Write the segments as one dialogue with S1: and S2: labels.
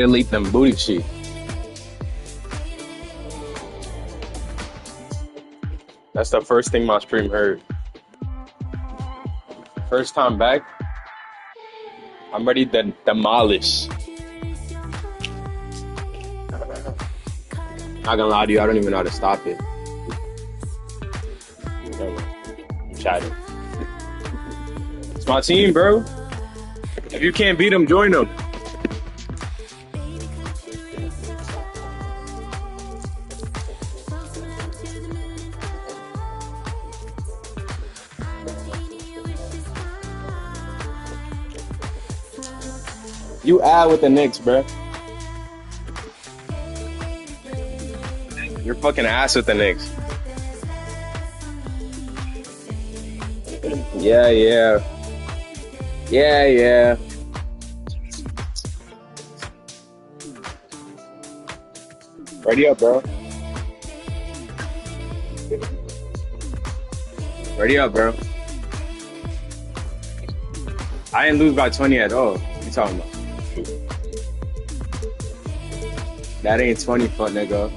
S1: Delete them booty cheeks. That's the first thing my stream heard. First time back, I'm ready to demolish. Not gonna lie to you, I don't even know how to stop it. I'm chatting. It's my team, bro. If you can't beat them, join them. You add with the Knicks, bro. You're fucking ass with the Knicks. Yeah. Ready up, bro. Ready up, bro. I didn't lose by 20 at all. What you talking about? That ain't 20, fuck nigga.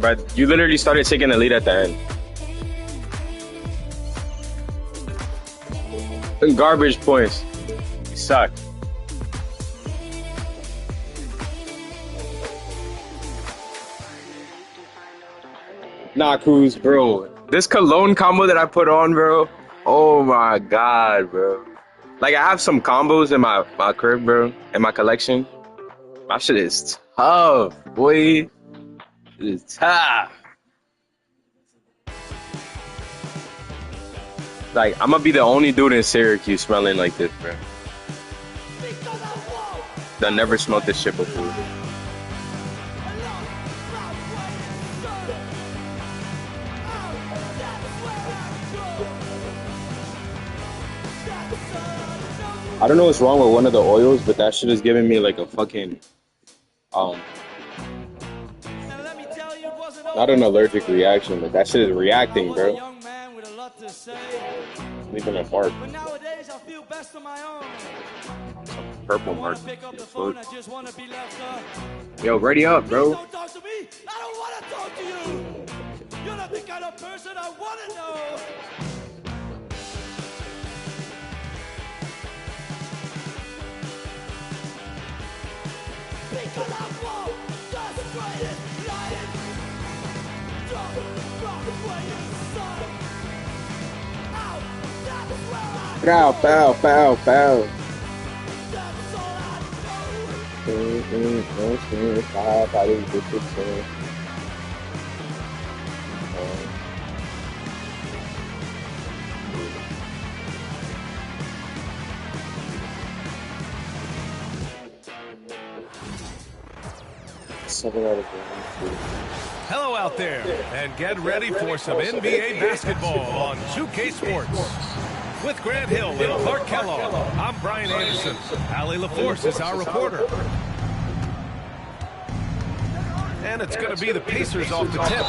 S1: But you literally started taking the lead at the end. Garbage points. You suck. Nah, Cruz, bro. This cologne combo that I put on, bro. Oh my god, bro. Like, I have some combos in my crib, bro, in my collection. My shit is tough, boy. It is tough. Like, I'm gonna be the only dude in Syracuse smelling like this, bro. I never smelled this shit before. I don't know what's wrong with one of the oils, but that shit is giving me like a fucking, not an allergic reaction, but that shit is reacting, bro. Leaving a mark. Purple mark. Yo, ready up, bro.
S2: Don't talk to me. I don't want to talk to you. You're not the kind of person I want to know. Because I won't just wait it, lying. Don't rock where you son. Out, that's where I
S1: Pow, pow, pow, pow.
S2: That's all I
S3: Hello out there, and get ready for some NBA basketball on 2K Sports. With Grant Hill and Clark Kellogg, I'm Brian Anderson. Allie LaForce is our reporter. And it's going to be the Pacers off the tip.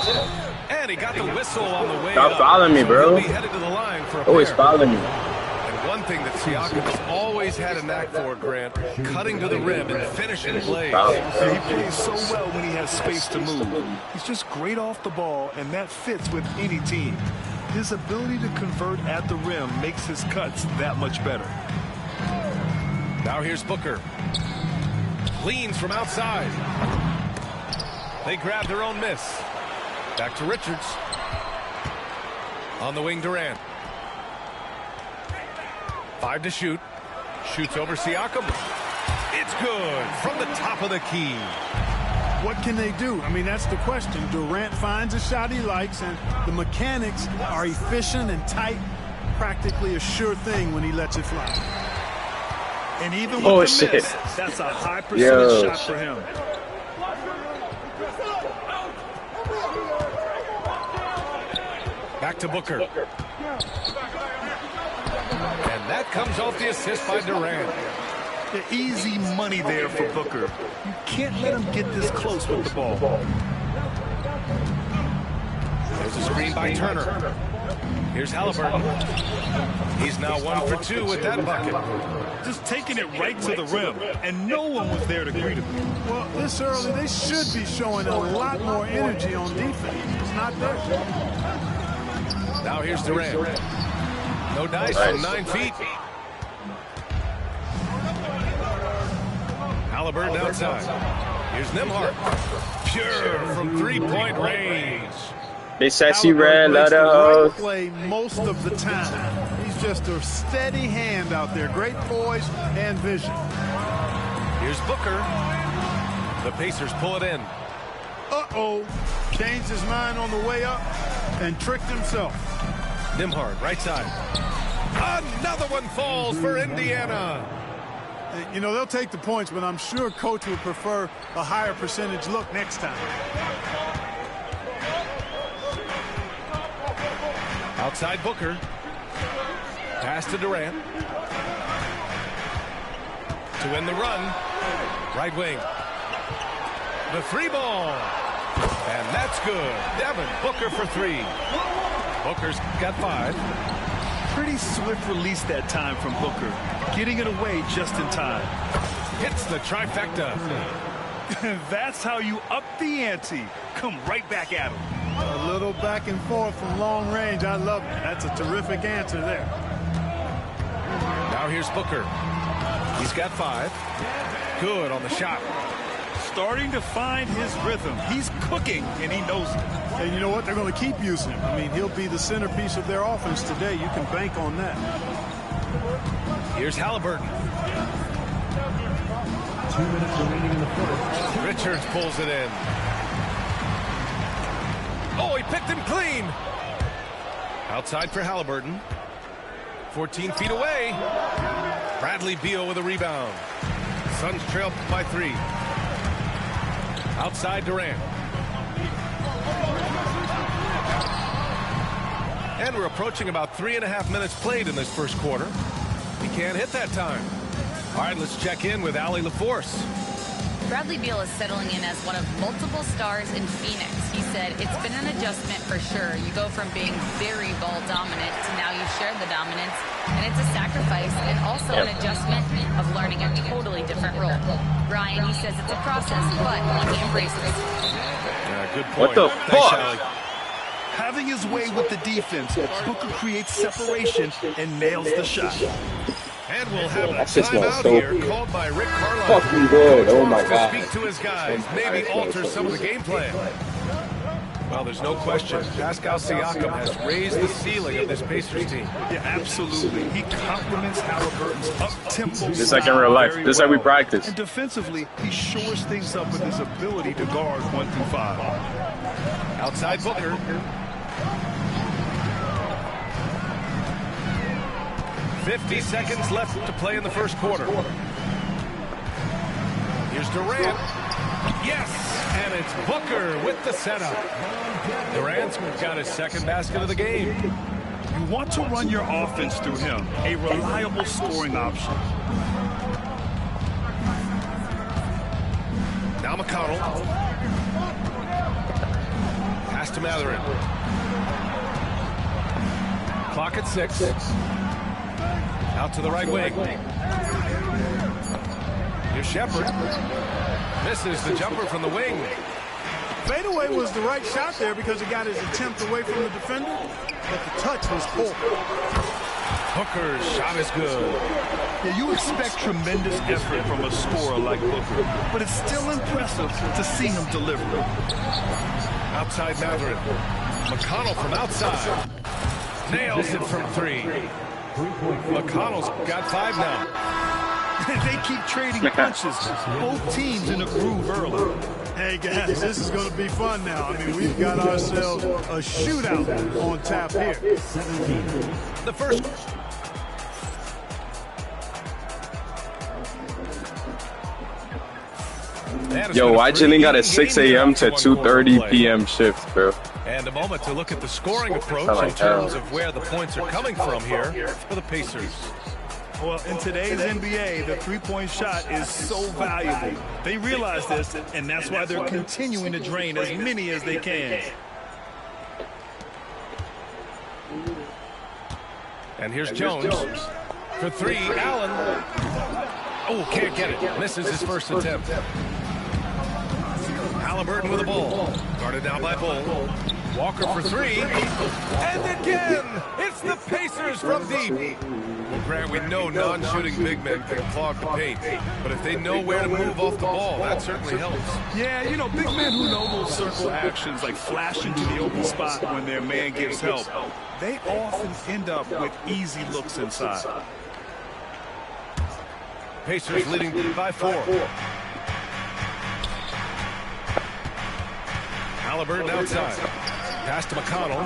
S3: And he got the whistle on the way
S1: Stop
S3: up.
S1: following me, bro.
S3: He'll be headed to the line for a
S1: Always
S3: pair.
S1: following me.
S3: And one thing that Siakam has always had a knack for, Grant, cutting to the rim and finishing plays.
S4: He plays so well when he has space to move. He's just great off the ball, and that fits with any team. His ability to convert at the rim makes his cuts that much better.
S3: Now here's Booker. Leans from outside. They grab their own miss. Back to Richards. On the wing, Durant. 5 to shoot. Shoots over Siakam. It's good from the top of the key.
S5: What can they do? I mean, that's the question. Durant finds a shot he likes, and the mechanics are efficient and tight. Practically a sure thing when he lets it fly.
S4: And even with the miss, that's a high percentage shot for him.
S3: Back to Booker. And that comes off the assist by Durant.
S4: The easy money there for Booker. You can't let him get this close with the ball.
S3: There's a screen by Turner. Here's Halliburton. He's now 1 for 2 with that bucket.
S4: Just taking it right to the rim, and no one was there to greet him.
S5: Well, this early, they should be showing a lot more energy on defense. It's not there.
S3: Now here's Durant. No dice from 9 feet. Halliburton outside. Here's Nembhard. Pure from 3-point range.
S1: Big sassy red,
S5: Halliburton
S1: let her
S5: makes the right
S1: hoes.
S5: play most of the time. He's just a steady hand out there. Great poise and vision.
S3: Here's Booker. The Pacers pull it in.
S5: Uh-oh. Changed his mind on the way up and tricked himself.
S3: Nembhard, right side. Another one falls for Indiana.
S5: You know, they'll take the points, but I'm sure coach would prefer a higher percentage look next time.
S3: Outside Booker. Pass to Durant. To win the run. Right wing. The 3 ball. And that's good. Devin Booker for 3. Booker's got 5.
S4: Pretty swift release that time from Booker, getting it away just in time.
S3: Hits the trifecta.
S4: That's how you up the ante. Come right back at him.
S5: A little back and forth from long range. I love it. That's a terrific answer there.
S3: Now here's Booker. He's got 5. Good on the shot.
S4: Starting to find his rhythm. He's cooking, and he knows it.
S5: And you know what? They're going to keep using him. I mean, he'll be the centerpiece of their offense today. You can bank on that.
S3: Here's Halliburton.
S2: 2 minutes remaining in the fourth.
S3: Richards pulls it in. Oh, he picked him clean. Outside for Halliburton. 14 feet away. Bradley Beal with a rebound. Suns trail by 3. Outside Durant. And we're approaching about 3.5 minutes played in this first quarter. He can't hit that time. All right, let's check in with Allie LaForce.
S6: Bradley Beal is settling in as one of multiple stars in Phoenix. He said it's been an adjustment for sure. You go from being very ball dominant to now you share the dominance, and it's a sacrifice and also an adjustment of learning a totally different role. Brian, he says it's a process, but he embraces it.
S3: Good point.
S1: What the
S3: Thanks,
S1: fuck?
S3: Allie.
S4: Having his way with the defense, Booker creates separation and nails the shot.
S3: And we'll have a
S1: That shit smells
S3: timeout
S1: so
S3: here
S1: good.
S3: called by Rick Carlisle.
S1: Fucking good. Oh my
S3: To
S1: god.
S3: speak to his guys, maybe alter some of the game plan. Well, there's no question. Pascal Siakam has raised the ceiling of this Pacers team.
S4: Yeah, absolutely. He complements Halliburton's up-tempo
S1: Just like in real life.
S4: very
S1: Just like we
S4: well.
S1: practice.
S4: And defensively, he shores things up with his ability to guard 1 through 5.
S3: Outside Booker. $50 seconds left to play in the first quarter. Here's Durant. Yes, and it's Booker with the setup. Durant's got his second basket of the game.
S4: You want to run your offense through him, a reliable scoring option.
S3: Now McConnell. Pass to Matherin. Clock at 6. Out to the right wing. Here's Shepherd. Misses the jumper from the wing.
S5: Fadeaway was the right shot there because he got his attempt away from the defender, but the touch was poor.
S3: Hooker's shot is good.
S4: Yeah, you expect tremendous effort from a scorer like Booker, but it's still impressive to see him deliver.
S3: Outside Matherin. McConnell from outside. Nails it from 3. McConnell's got 5 now.
S4: They keep trading punches. Both teams in a groove early.
S5: Hey guys, this is going to be fun now. I mean, we've got ourselves a shootout on tap here.
S3: The first.
S1: Yo, why Jillian got a 6 a.m. to 2:30 p.m. shift, bro?
S3: And a moment to look at the scoring approach
S1: Sound
S3: in
S1: like
S3: terms
S1: hell.
S3: of where the points are coming from here for the Pacers.
S4: Well, in today's NBA, the three-point shot is so valuable. They realize this, and that's why they're continuing to drain as many as they can.
S3: And here's Jones. For three, Allen. Oh, can't get it. Misses his first attempt. Halliburton with the ball. Guarded now by Bull. Walker for three. And again, it's the Pacers from deep. Well, Grant, we know non-shooting big men can clog the paint. But if they know where to move off the ball, that certainly helps.
S4: Yeah, you know, big men who know those circle actions, like flashing to the open spot when their man gives help, they often end up with easy looks inside.
S3: Pacers leading by 4. Halliburton outside. Pass to McConnell.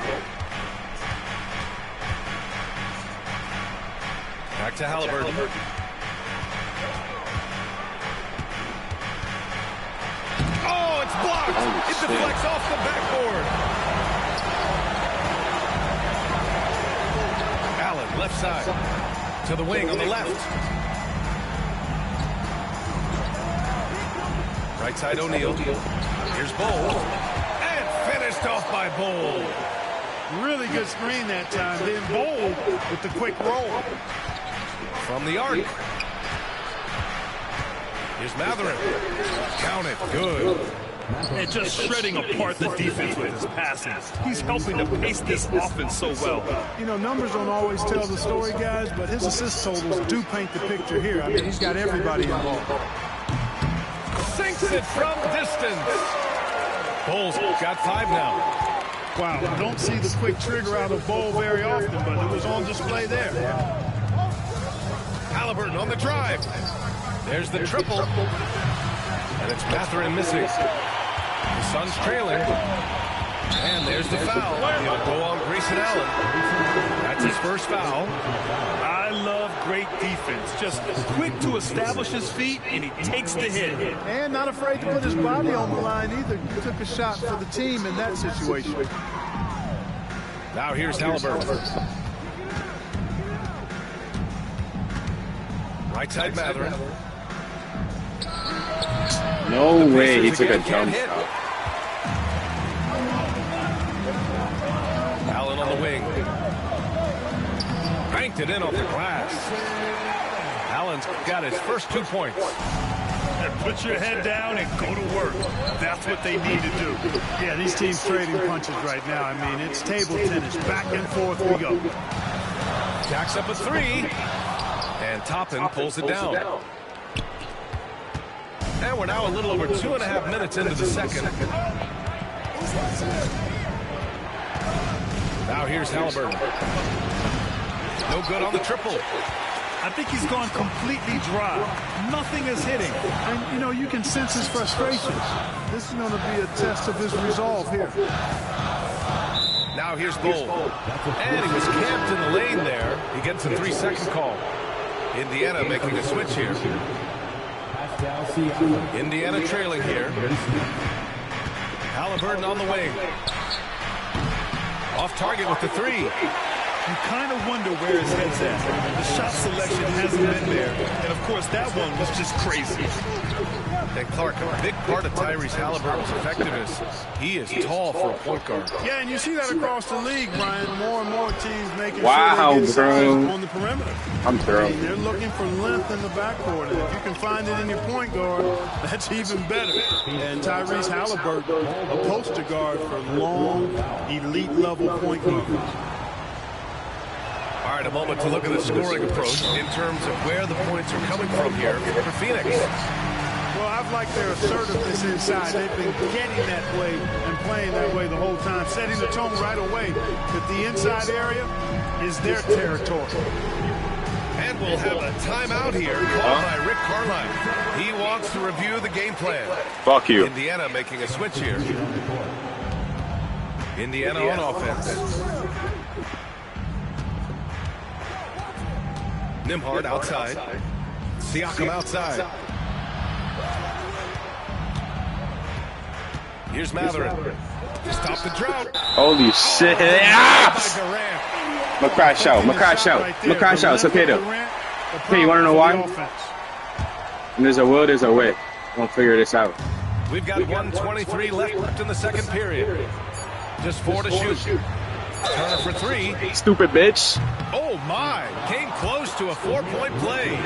S3: Back to Halliburton. Oh, it's blocked. It deflects off the backboard. Allen, left side. To the wing on the left. Right side O'Neal. Here's Bull. And finished off by Bull.
S5: Really good screen that time. Then Bull with the quick roll.
S3: From the arc. Here's Matherin. Count it. Good.
S4: And just shredding apart the defense with his passing. He's helping to pace this offense so well.
S5: You know, numbers don't always tell the story, guys, but his assist totals do paint the picture here. I mean, he's got everybody involved.
S3: Sinks it from distance. Bull's got 5 now.
S5: Wow, don't see the quick trigger out of Bull very often, but it was on display there.
S3: Halliburton on the drive. There's the triple. And it's Matherin missing. The Suns trailing. And there's the foul. He'll go on Grayson Allen. That's his first foul.
S4: I love great defense. Just quick to establish his feet, and he takes the hit.
S5: And not afraid to put his body on the line either. He took a shot for the team in that situation.
S3: Now here's Halliburton. Right side Matherin.
S1: No way he took a jump shot.
S3: Allen on the wing. Banked it in off the glass. Allen's got his first 2 points.
S4: And put your head down and go to work. That's what they need to do.
S5: Yeah, these teams trading punches right now. I mean, it's table tennis. Back and forth we go.
S3: Jacks up a 3. And Toppin pulls it down. And we're now a little over 2.5 minutes into the second. Now here's Halliburton. No good on the triple.
S5: I think he's gone completely dry. Nothing is hitting. And, you know, you can sense his frustration. This is going to be a test of his resolve here.
S3: Now here's Bull. And he was camped in the lane there. He gets a 3-second call. Indiana making a switch here. Indiana trailing here. Halliburton on the wing. Off target with the 3.
S4: You kind of wonder where his head's at. The shot selection hasn't been there. And, of course, that one was just crazy.
S3: And Clark, a big part of Tyrese Halliburton's effectiveness, he is tall for a point guard.
S5: Yeah, and you see that across the league, Brian. More and more teams making
S1: Wow,
S5: sure they get size
S1: bro.
S5: on the perimeter.
S1: I'm thorough.
S5: They're looking for length in the backcourt, and if you can find it in your point guard, that's even better. And Tyrese Halliburton, a poster guard for long, elite-level point guards.
S3: All right, a moment to look at the scoring approach in terms of where the points are coming from here for Phoenix.
S5: Well, I've liked their assertiveness inside. They've been getting that way and playing that way the whole time, setting the tone right away that the inside area is their territory.
S3: And we'll have a timeout here called by Rick Carlisle. He wants to review the game plan.
S1: Fuck you.
S3: Indiana making a switch here. Indiana on offense. Nimhard outside. Siakam outside. Here's Matherin. To stop the drought.
S1: Holy shit. Yes! I'm gonna crash out. I'm gonna crash out. I'm gonna crash out. It's okay though. Hey, you wanna know why? When there's a will, there's a way. We'll figure this out.
S3: We've got 1:23 left in the second period. Just 4 to shoot. Turner for three.
S1: Stupid bitch.
S3: Oh my, came close to a 4-point play.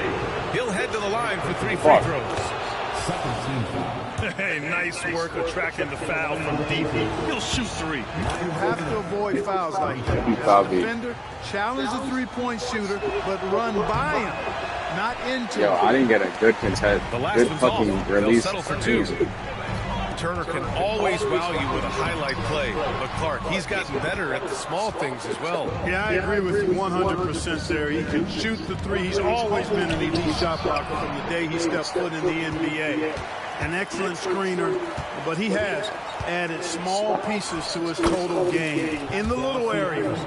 S3: He'll head to the line for 3 free throws.
S4: Hey, nice work attracting the foul from deep. He'll shoot 3.
S5: You have to avoid fouls like that. As a defender, challenge the three-point shooter, but run by him, not into him.
S1: Yo, I didn't get a good contest.
S3: The last
S1: Good
S3: one's
S1: fucking
S3: off.
S1: release.
S3: They'll settle for 2. Turner can always wow you with a highlight play, but Clark, he's gotten better at the small things as well.
S5: Yeah, I agree with you 100% there. He can shoot the three. He's always been an elite shot blocker from the day he stepped foot in the NBA. An excellent screener, but he has added small pieces to his total game in the little areas.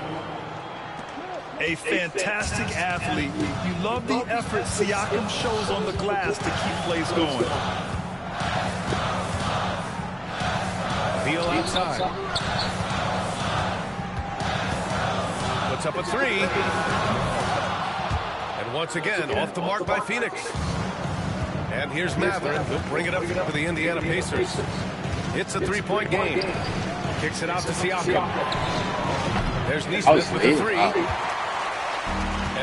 S4: A fantastic athlete. You love the effort Siakam shows on the glass to keep plays going.
S3: Beal outside. Puts up a 3. And once again, off the mark by Phoenix. And here's Mather. He'll bring it up for the Indiana Pacers. It's a 3-point game. Kicks it out to Siakam. There's Nesmith with a 3.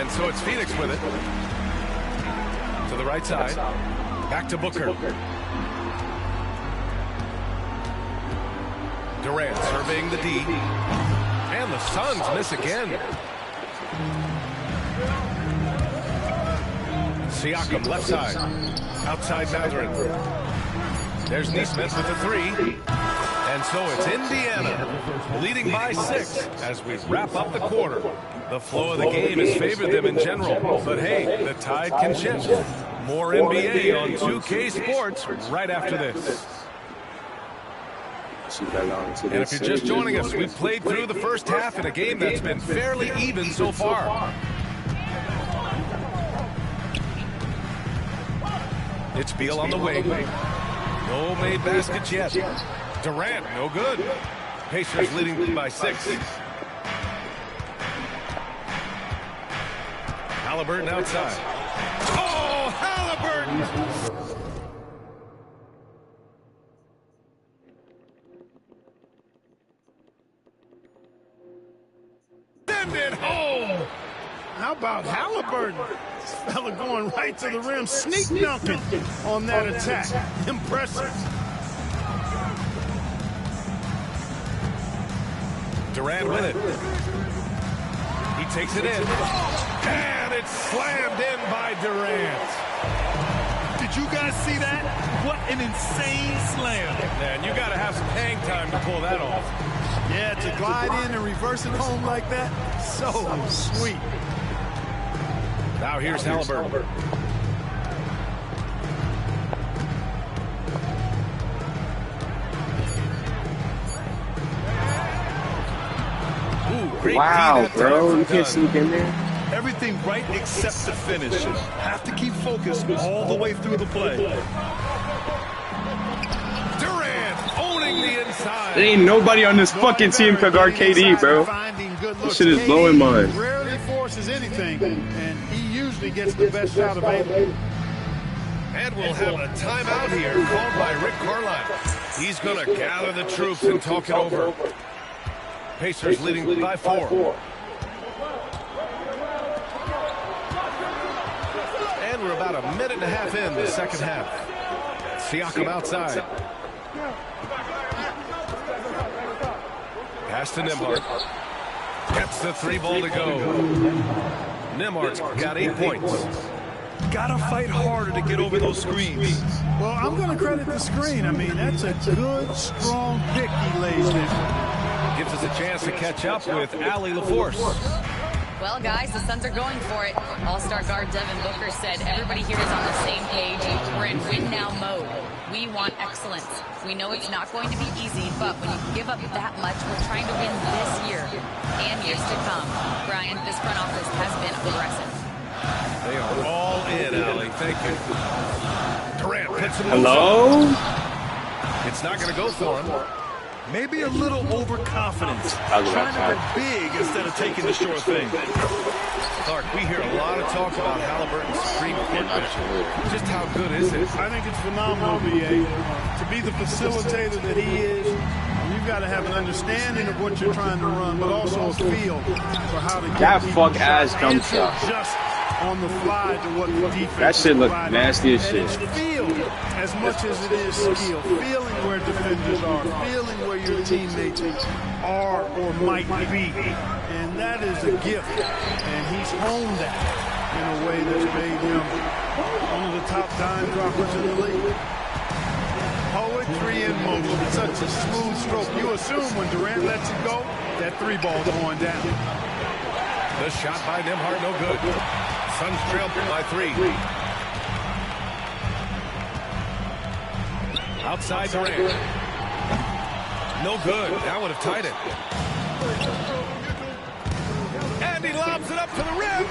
S3: And so it's Phoenix with it. To the right side. Back to Booker. Durant surveying the D. And the Suns miss again. Siakam left side. Outside Mathurin. There's Nesmith with a 3. And so it's Indiana leading by 6 as we wrap up the quarter. The flow of the game has favored them in general. But hey, the tide can shift. More NBA on 2K Sports right after this. And if you're just joining us, we've played through the first half in a game that's been fairly even so far. It's Beal on the wing. No made baskets yet. Durant, no good. Pacers leading by 6. Halliburton outside. Oh, Halliburton! Send it home!
S5: How about Halliburton? This fella going right to the rim, sneak dunking on that attack. Impressive.
S3: Durant with it. He takes it in. And it's slammed in by Durant.
S4: Did you guys see that? What an insane slam.
S3: Man, you got to have some hang time to pull that off.
S5: Yeah, to glide in and reverse it home like that, so sweet.
S3: Now here's Halliburton. Ooh, great
S1: Wow, bro. You can't sneak in there.
S4: Everything right except the finish. Have to keep focused all the way through the play.
S3: Durant owning the inside.
S1: There ain't nobody on this fucking team could guard KD, bro. This shit is blowing mine.
S5: Rarely forces anything, and he usually gets the best shot available.
S3: And we'll have a timeout here called by Rick Carlisle. He's going to gather the troops and talk it over. Pacers leading by 4. And we're about a minute and a half in the second half. Siakam outside. Pass to Nembhard. Gets the 3 ball to go. Nembhard's got 8 points.
S4: Gotta fight harder to get over those screens.
S5: Well, I'm going to credit the screen. I mean, that's a good, strong pick he lays there.
S3: Gives us a chance to catch up with Allie LaForce.
S6: Well, guys, the Suns are going for it. All-star guard Devin Booker said everybody here is on the same page. We're in win-now mode. We want excellence. We know it's not going to be easy, but when you give up that much, we're trying to win this year and years to come. Brian, this front office has been aggressive.
S3: They are all in, Allie. Thank you. Durant puts him.
S1: Hello?
S3: It's not going to go for him.
S4: Maybe a little overconfidence. Trying to go big instead of taking the sure thing.
S3: Clark, we hear a lot of talk about Halliburton's Supreme Court mission. Just how good is it?
S5: I think it's phenomenal, B.A. To be the facilitator that he is, you've You've got to have an understanding of what you're trying to run, but also a feel for how to get
S1: That
S5: people
S1: fuck ass
S5: shot
S1: jump
S5: and to
S1: shot.
S5: adjust on the fly to what the defense
S1: That shit
S5: is
S1: look
S5: providing.
S1: nasty as
S5: And
S1: shit.
S5: it's feel as much as it is skill. Feeling where defenders are, feeling where your teammates are or might be. And that is a gift. And he's honed that in a way that's made him one of the top dime droppers in the league. Poetry in motion. Such a smooth stroke. You assume when Durant lets it go, that three ball's going down.
S3: The shot by Nembhard, no good. Suns trail by 3. Outside Durant. No good. That would have tied it. And he lobs it up to the rim.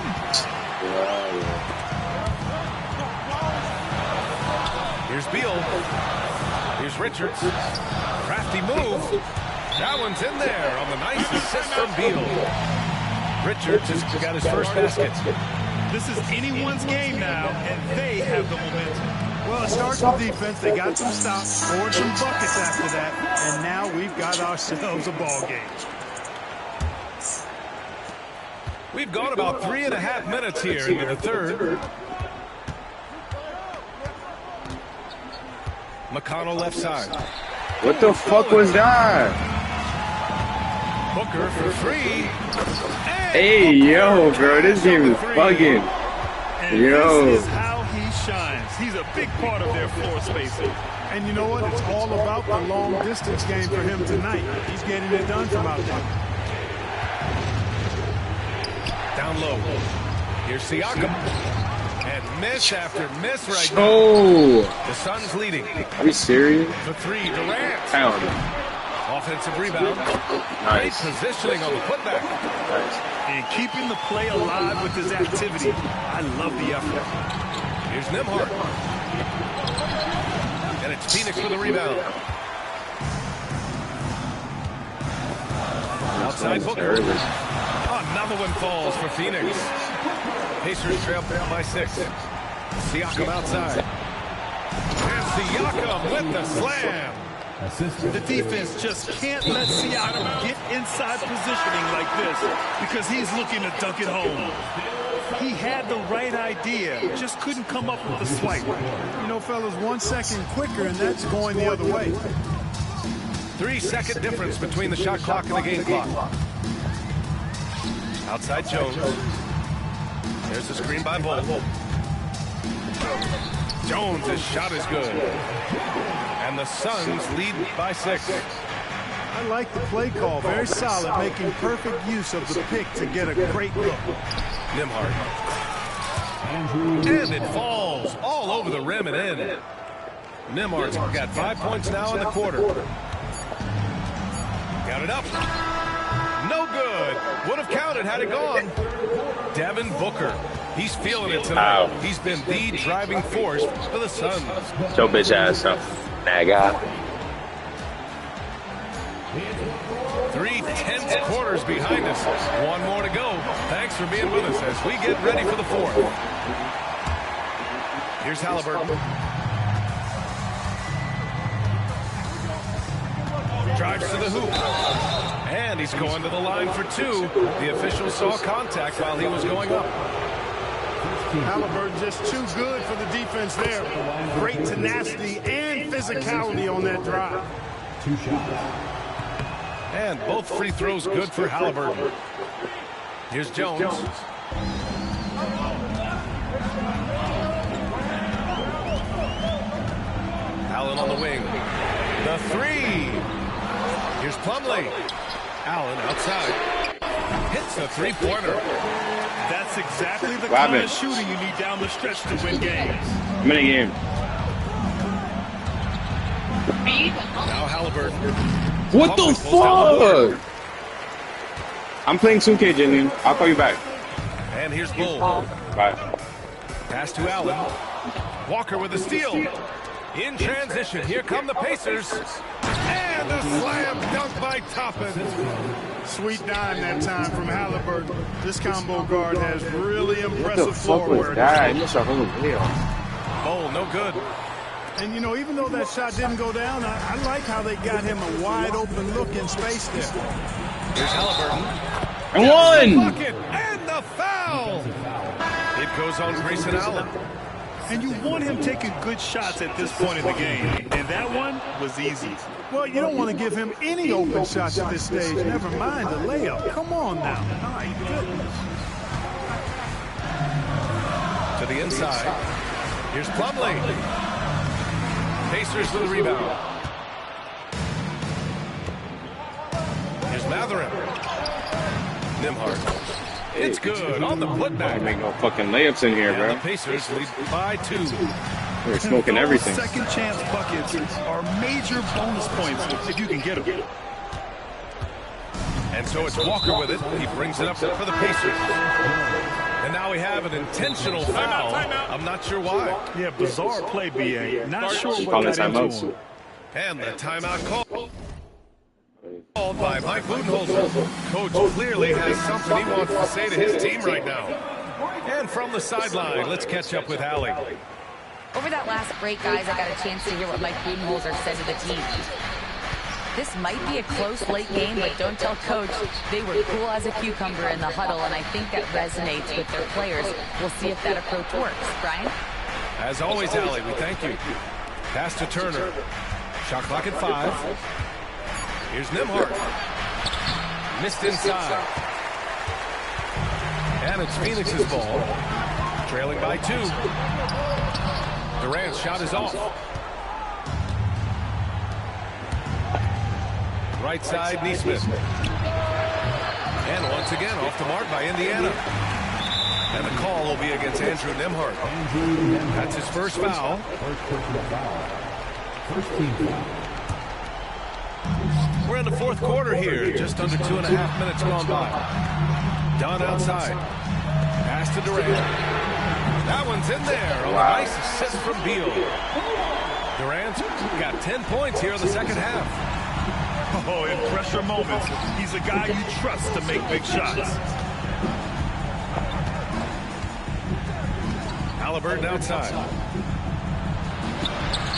S3: Here's Beal. Here's Richards. Crafty move. That one's in there on the nice assist from Beal. Richards has got his first basket.
S4: This is anyone's game now, and they have the momentum.
S5: Well, it starts with defense. They got some stops, scored some buckets after that, and now we've got ourselves a ball game.
S3: We've gone about 3.5 minutes here into the third. McConnell left side.
S1: What the fuck was that?
S3: Booker for 3.
S1: Hey, yo, bro, this game is bugging.
S4: And
S1: Yo.
S4: this is how he shines. He's a big part of their floor spacing.
S5: And you know what? It's all about the long distance game for him tonight. He's getting it done from out there.
S3: Down low. Here's Siakam. And miss after miss right now.
S1: Oh,
S3: The Suns leading.
S1: are you serious?
S3: The 3, Durant.
S1: Hell no.
S3: Offensive rebound.
S1: Nice.
S3: Great positioning on the putback.
S1: Nice.
S4: And keeping the play alive with his activity. I love the effort.
S3: Here's Nembhard. And it's Phoenix with the rebound. Outside Booker. Another one falls for Phoenix. Pacers trail by 6. Siakam outside. And Siakam with the slam.
S4: The defense just can't let Siakam get inside positioning like this because he's looking to dunk it home. He had the right idea, just couldn't come up with the swipe.
S5: You know, fellas, 1 second quicker, and that's going the other way.
S3: 3-second difference between the shot clock and the game clock. Outside Jones. There's the screen by Bull. Jones' his shot is good. And the Suns lead by 6.
S5: I like the play call. Very solid, making perfect use of the pick to get a great look.
S3: Nembhard. And it falls all over the rim and in. Nembhard's got 5 points now in the quarter. Got it up. No good. Would have counted had it gone. Devin Booker. He's feeling it tonight.
S1: Ow.
S3: He's been the driving force for the Suns.
S1: Your bitch ass up. Nigga.
S3: 3 tense quarters behind us. 1 more to go. Thanks for being with us as we get ready for the 4th. Here's Halliburton. Drives to the hoop. And he's going to the line for 2. The official saw contact while he was going up.
S5: Halliburton just too good for the defense there. Great tenacity and physicality on that drive.
S3: And both free throws good for Halliburton. Here's Jones. Allen on the wing. The 3. Here's Plumlee. Allen outside. Hits the 3-pointer.
S4: That's exactly the kind of shooting you need down the stretch to win games.
S1: Mini game.
S3: Now Halliburton.
S1: What the fuck? I'm playing 2K, Jillian. I'll call you back.
S3: And here's Bull.
S1: Bye.
S3: Pass to Allen. Walker with a steal. In transition, here come the Pacers. And a slam dunk by Toppin.
S5: Sweet dime that time from Halliburton. This combo guard has really
S1: What the
S5: impressive
S1: fuck
S5: floor
S1: was
S5: work.
S1: that? I missed a whole video.
S3: Oh, no good.
S5: And, you know, even though that shot didn't go down, I like how they got him a wide-open look in space there.
S3: Here's Halliburton.
S1: And one!
S3: Bucket and the foul! It goes on Grayson Allen.
S4: And you want him taking good shots at this point in the game. And that one was easy.
S5: Well, you don't want to give him any open shots at this stage. Never mind the layup. Come on now. My goodness.
S3: To the inside. Here's Plumlee. Pacers with the rebound. Here's Mathurin. Nimhart. It's good on the putback.
S1: Make no fucking layups in here,
S3: And
S1: bro.
S3: the Pacers lead by 2.
S1: We're smoking everything.
S4: Second chance buckets are major bonus points if you can get them.
S3: And so it's Walker with it. He brings it up for the Pacers. And now we have an intentional foul. I'm not sure why.
S4: Yeah, bizarre play, B.A. Not sure what
S1: Calling
S4: got into
S1: timeouts.
S4: him.
S3: And the timeout called by Mike Budenholzer. Coach clearly has something he wants to say to his team right now. And from the sideline, let's catch up with Allie.
S6: Over that last break, guys, I got a chance to hear what Mike Budenholzer said to the team. This might be a close late game, but don't tell Coach. They were cool as a cucumber in the huddle, and I think that resonates with their players. We'll see if that approach works. Brian?
S3: As always, Allie, we thank you. Pass to Turner. Shot clock at 5. Here's Nimhart. Missed inside. And it's Phoenix's ball. Trailing by 2. Durant's shot is off. Right side, Neesmith. And once again, off the mark by Indiana. And the call will be against Andrew Nimhart. That's his first foul. We're in the fourth quarter here. Just under 2.5 minutes gone by. Dunn outside. Pass to Durant. That one's in there on the nice assist from Beal. Durant's got 10 points here in the second half.
S4: Oh, in pressure moments, he's a guy you trust to make big shots.
S3: Halliburton outside.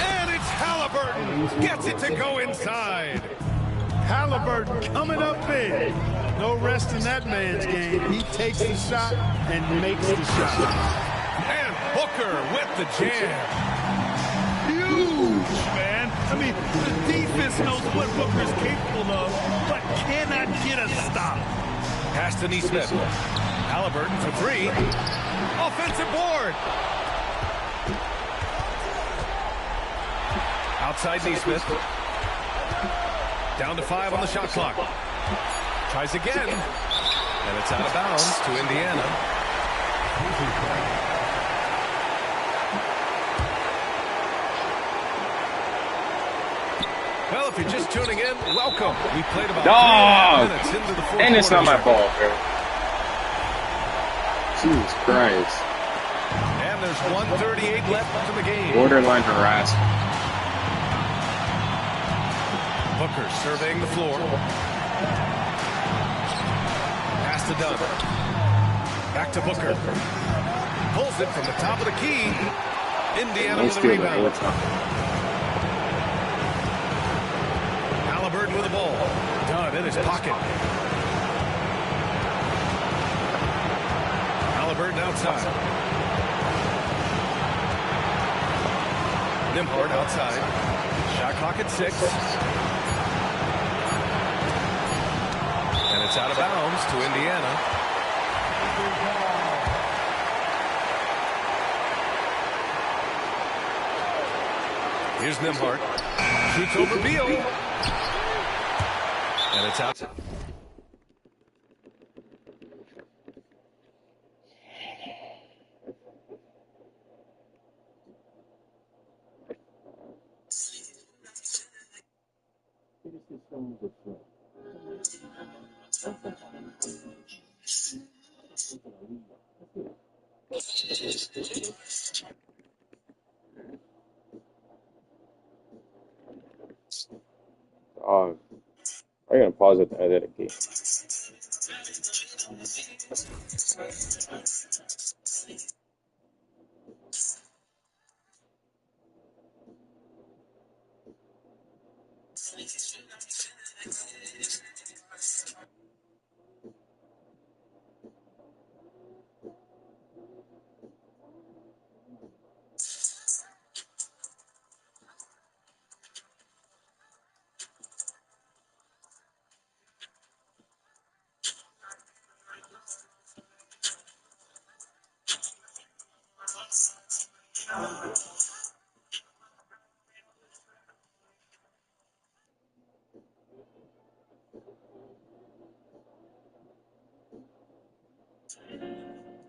S3: And it's Halliburton. Gets it to go inside.
S5: Halliburton coming up big. No rest in that man's game. He takes the shot and makes the shot.
S3: And Booker with the jam.
S4: Huge, man. I mean, the defense knows what Booker's capable of, but cannot get a stop.
S3: Pass to Neesmith. Halliburton for 3. Offensive board. Outside Neesmith. Down to 5 on the shot clock. Tries again. And it's out of bounds to Indiana. Well, if you're just tuning in, welcome. We played about 3.5 minutes into the fourth
S1: And it's not
S3: quarter.
S1: my fault, bro. Jesus Christ.
S3: And there's 1:38 left in the game.
S1: Borderline harassment.
S3: Booker surveying the floor. Pass to Dunn. Back to Booker. Pulls it from the top of the key. Indiana
S1: Don't
S3: with a
S1: steal
S3: rebound.
S1: it.
S3: Halliburton with the ball. Dunn in his pocket. Halliburton outside. Nimhart outside. Shot clock at 6. And it's out of bounds to Indiana. Here's Nimhart. Shoots over Beal. And it's out.
S1: Oh, I'm gonna pause it to edit a game.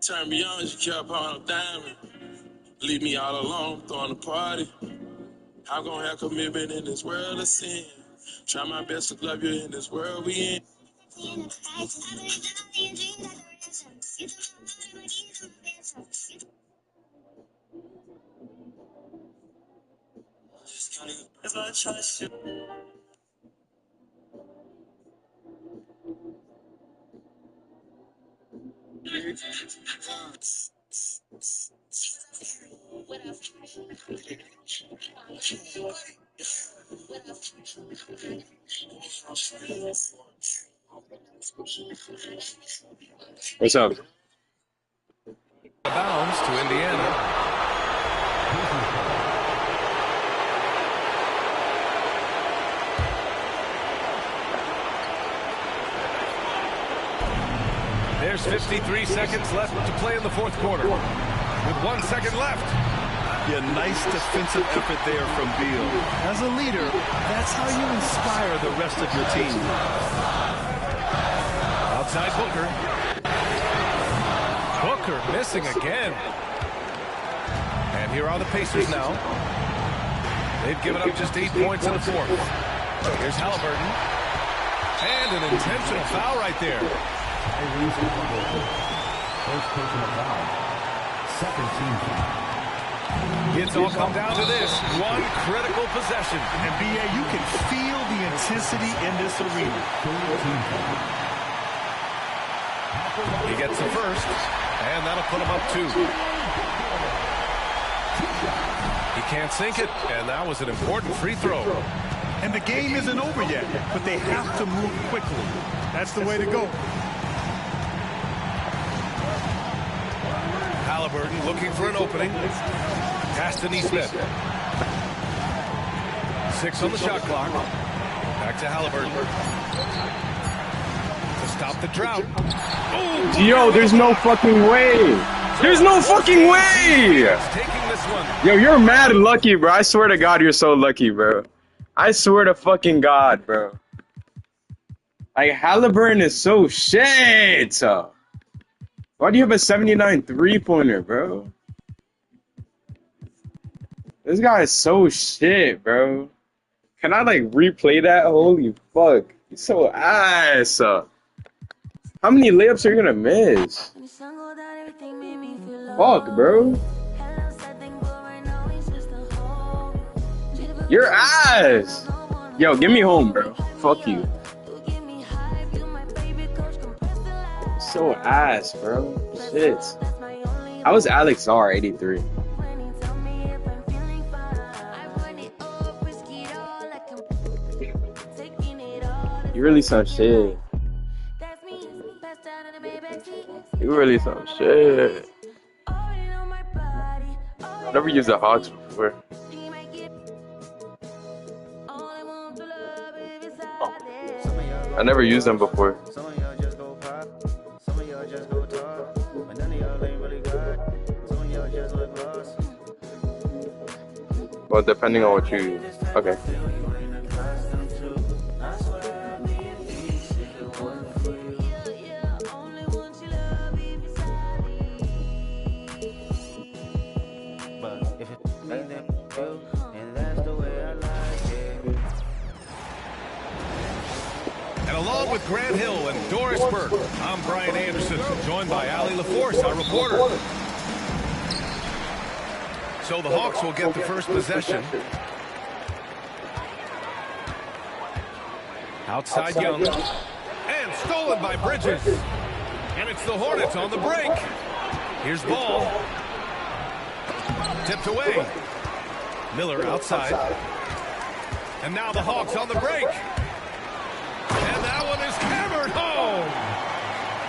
S2: Turn me on, you kept on diamond. Leave me all alone, throwing a party. I'm gonna have commitment in this world of sin. Try my best to love you in this world we in. If I trust you.
S1: What's up?
S3: Bounds to Indiana. There's 53 seconds left to play in the fourth quarter. With 1 second left.
S4: Yeah, nice defensive effort there from Beal. As a leader, that's how you inspire the rest of your team.
S3: Outside Booker. Booker missing again. And here are the Pacers now. They've given up just 8 points in the fourth. Here's Halliburton. And an intentional foul right there.
S7: First personal foul. Second team foul.
S3: It's all come down to this one critical possession.
S4: And B.A., you can feel the intensity in this arena.
S3: He gets the first, and that'll put him up 2. He can't sink it, and that was an important free throw.
S4: And the game isn't over yet, but they have to move quickly. That's the way to go.
S3: Halliburton looking for an opening. Pass to Neesmith. 6 on the shot clock. Back to Halliburton. To stop the drought. Oh,
S1: Yo, there's no fucking way. There's no fucking way.
S3: taking this one.
S1: Yo, you're mad lucky, bro. I swear to God, you're so lucky, bro. I swear to fucking God, bro. Like, Halliburton is so shit. Why do you have a 79 three-pointer, bro? This guy is so shit, bro. Can I, like, replay that? Holy fuck. He's so ass. How many layups are you gonna miss? Fuck, bro. Your ass. Yo, get me home, bro. Fuck you. So ass, bro. Shit. I was Alex R 83. You really some shit. You really some shit. Never used the Hawks before. I never used them before. Well, depending on what you use. Okay.
S3: And along with Grant Hill and Doris Burke, I'm Brian Anderson, joined by Allie LaForce, our reporter. So the Hawks will get the first possession. Outside Young. And stolen by Bridges. And it's the Hornets on the break. Here's Ball. Tipped away. Miller outside. And now the Hawks on the break. And that one is hammered home.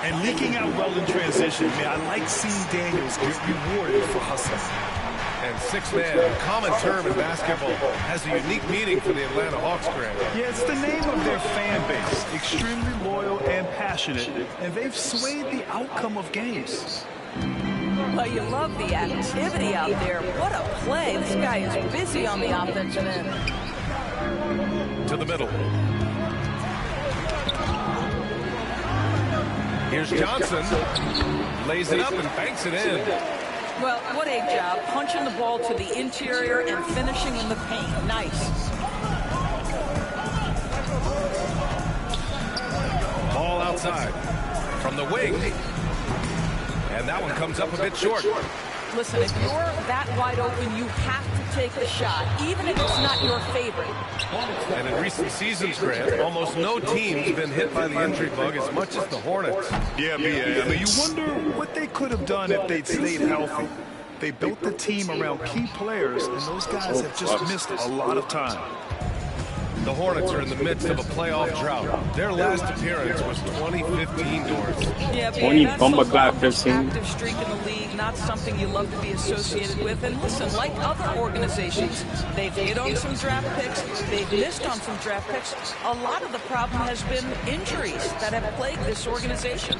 S4: And leaking out well in transition. Man, I like seeing Daniels get rewarded for hustling.
S3: And six-man, a common term in basketball, has a unique meaning for the Atlanta Hawks, Grant.
S4: Yeah, it's the name of their fan base. Extremely loyal and passionate. And they've swayed the outcome of games.
S8: Well, you love the activity out there. What a play. This guy is busy on the offensive end.
S3: To the middle. Here's Johnson. Lays it up and banks it in.
S8: Well, what a job. Punching the ball to the interior and finishing in the paint. Nice.
S3: Ball outside. From the wing. And that one comes up a bit short.
S8: Listen, if you're that wide open, you have to take the shot, even if it's not your favorite.
S3: And in recent seasons, Grant, almost no team's been hit by the injury bug as much as the Hornets.
S4: Yeah, B.A. I mean, you wonder what they could have done if they'd stayed healthy. They built the team around key players, and those guys have just missed a lot of time.
S3: The Hornets are in the midst of a playoff drought. Their last appearance was 2015, Doris.
S8: Yeah,
S1: 20
S8: that's
S1: bumper
S8: the
S1: clap
S8: longest
S1: 15.
S8: active streak in the league, not something you love to be associated with. And listen, like other organizations, they've hit on some draft picks, they've missed on some draft picks. A lot of the problem has been injuries that have plagued this organization.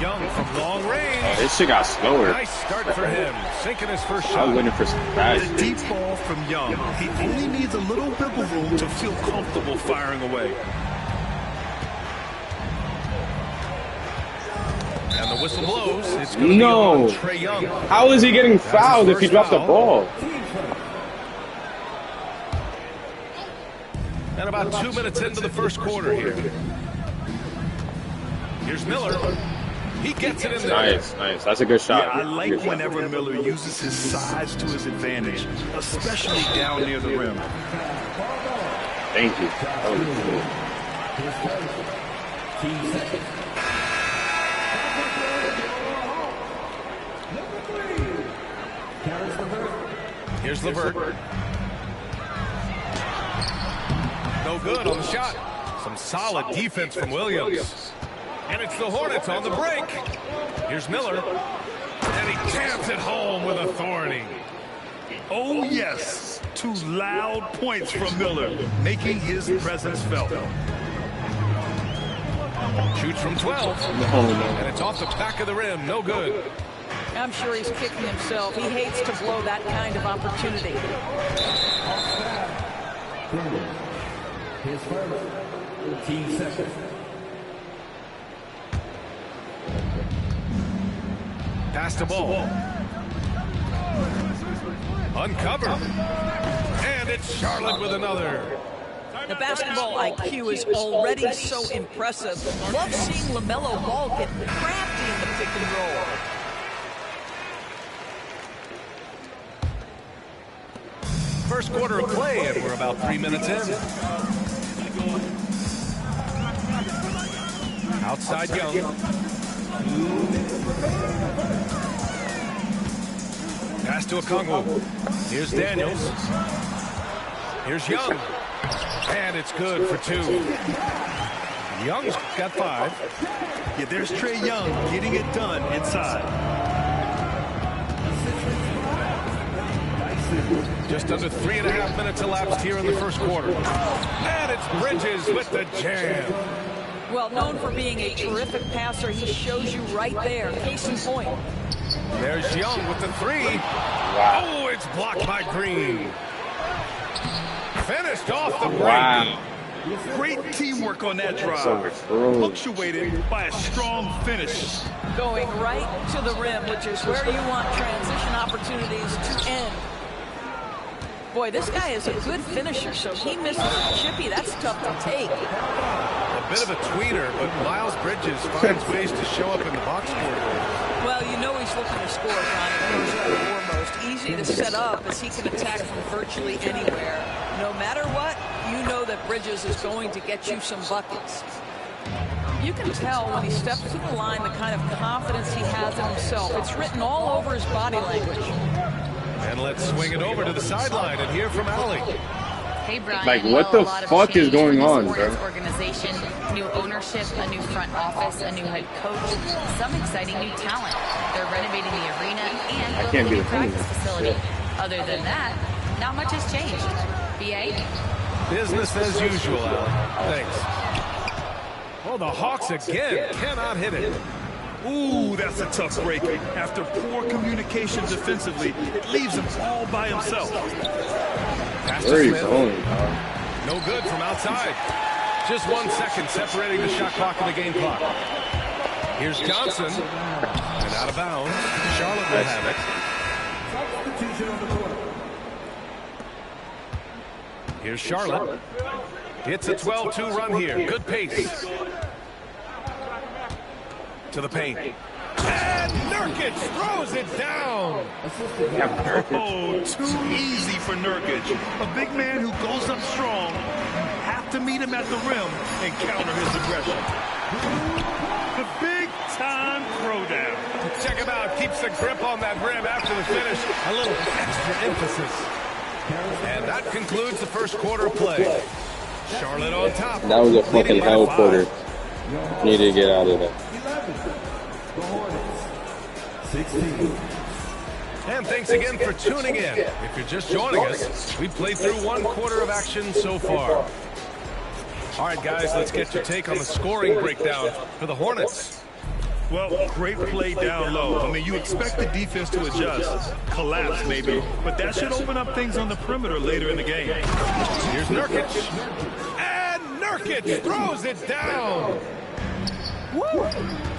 S3: Young from long range.
S1: Oh, this shit got slower.
S3: Nice start for him. Sinking his first
S1: I
S3: shot.
S1: was waiting for some fast.
S4: The deep ball from Young. He only needs a little wiggle room to feel comfortable firing away.
S3: And the whistle blows. It's going to be
S1: No.
S3: on Trae Young.
S1: How is he getting
S3: That's his
S1: fouled if he
S3: first
S1: dropped the
S3: foul.
S1: ball?
S3: And about 2 minutes into the first quarter here. Here's Miller. He gets it in there.
S1: Nice, nice. That's a good shot.
S4: Yeah, I like
S1: Good shot.
S4: whenever Miller uses his size to his advantage, especially down near the rim.
S1: Thank you. That was good.
S3: Here's LeVert. No good on the shot. Some solid defense from Williams. And it's the Hornets on the break. Here's Miller. And he jams it home with authority.
S4: Oh, yes. 2 loud points from Miller, making his presence felt.
S3: Shoots from 12. And it's off the back of the rim. No good.
S8: I'm sure he's kicking himself. He hates to blow that kind of opportunity.
S7: His first 15 seconds.
S3: Pass the ball. Uncovered. And it's Charlotte with another.
S8: The basketball IQ is already so impressive. Love seeing LaMelo Ball get crafty in the pick and roll.
S3: First quarter of play, and we're about 3 minutes in. Outside Young. Pass to Okongwu. Here's Daniels. Here's Young. And it's good for 2. Young's got 5.
S4: Yeah, there's Trae Young getting it done inside.
S3: Just under 3.5 minutes elapsed here in the first quarter. And it's Bridges with the jam.
S8: Well, known for being a terrific passer, he shows you right there. Case in point.
S3: There's Young with the 3.
S1: Wow.
S3: Oh, it's blocked by Green. Finished off the break.
S1: Wow.
S4: Great teamwork on that drive.
S1: overthrown.
S4: Punctuated by a strong finish.
S8: Going right to the rim, which is where you want transition opportunities to end. Boy, this guy is a good finisher, so he misses a chippy. That's tough to take.
S3: A bit of a tweener, but Miles Bridges finds ways to show up in the box score.
S8: Well, you know he's looking to score, Ronnie, first and foremost. Easy to set up as he can attack from virtually anywhere. No matter what, you know that Bridges is going to get you some buckets. You can tell when he steps to the line the kind of confidence he has in himself. It's written all over his body language.
S3: And let's swing it over to the sideline and hear from Allie.
S6: Hey, Brian.
S1: Like, what the fuck is going on, bro?
S6: Organization, new ownership, a new front office, a new head coach, some exciting new talent. They're renovating the arena and building a new practice facility. Other than that, not much has changed. BA?
S3: Business as usual, Al. Thanks. Oh, the Hawks again cannot hit it.
S4: Ooh, that's a tough break. After poor communication defensively, it leaves him all by himself.
S3: Pass to Smith. No good from outside. Just 1 second separating the shot clock and the game clock. Here's Johnson. And out of bounds. Charlotte will have it. Here's Charlotte. It's a 12-2 run here. Good pace. To the paint. And Nurkic throws it down.
S4: Oh, too easy for Nurkic. A big man who goes up strong. Have to meet him at the rim and counter his aggression. The big-time throwdown.
S3: Check him out. Keeps the grip on that rim after the finish. A little extra emphasis. And that concludes the first quarter play. Charlotte on top.
S1: That was a fucking hell quarter. Need to get out of that.
S3: And thanks again for tuning in. If you're just joining us, we've played through 1 quarter of action so far. All right, guys, let's get your take on the scoring breakdown for the Hornets.
S4: Well, great play down low. I mean, you expect the defense to adjust, collapse maybe, but that should open up things on the perimeter later in the game.
S3: Here's Nurkic. And Nurkic throws it down.
S4: Woo!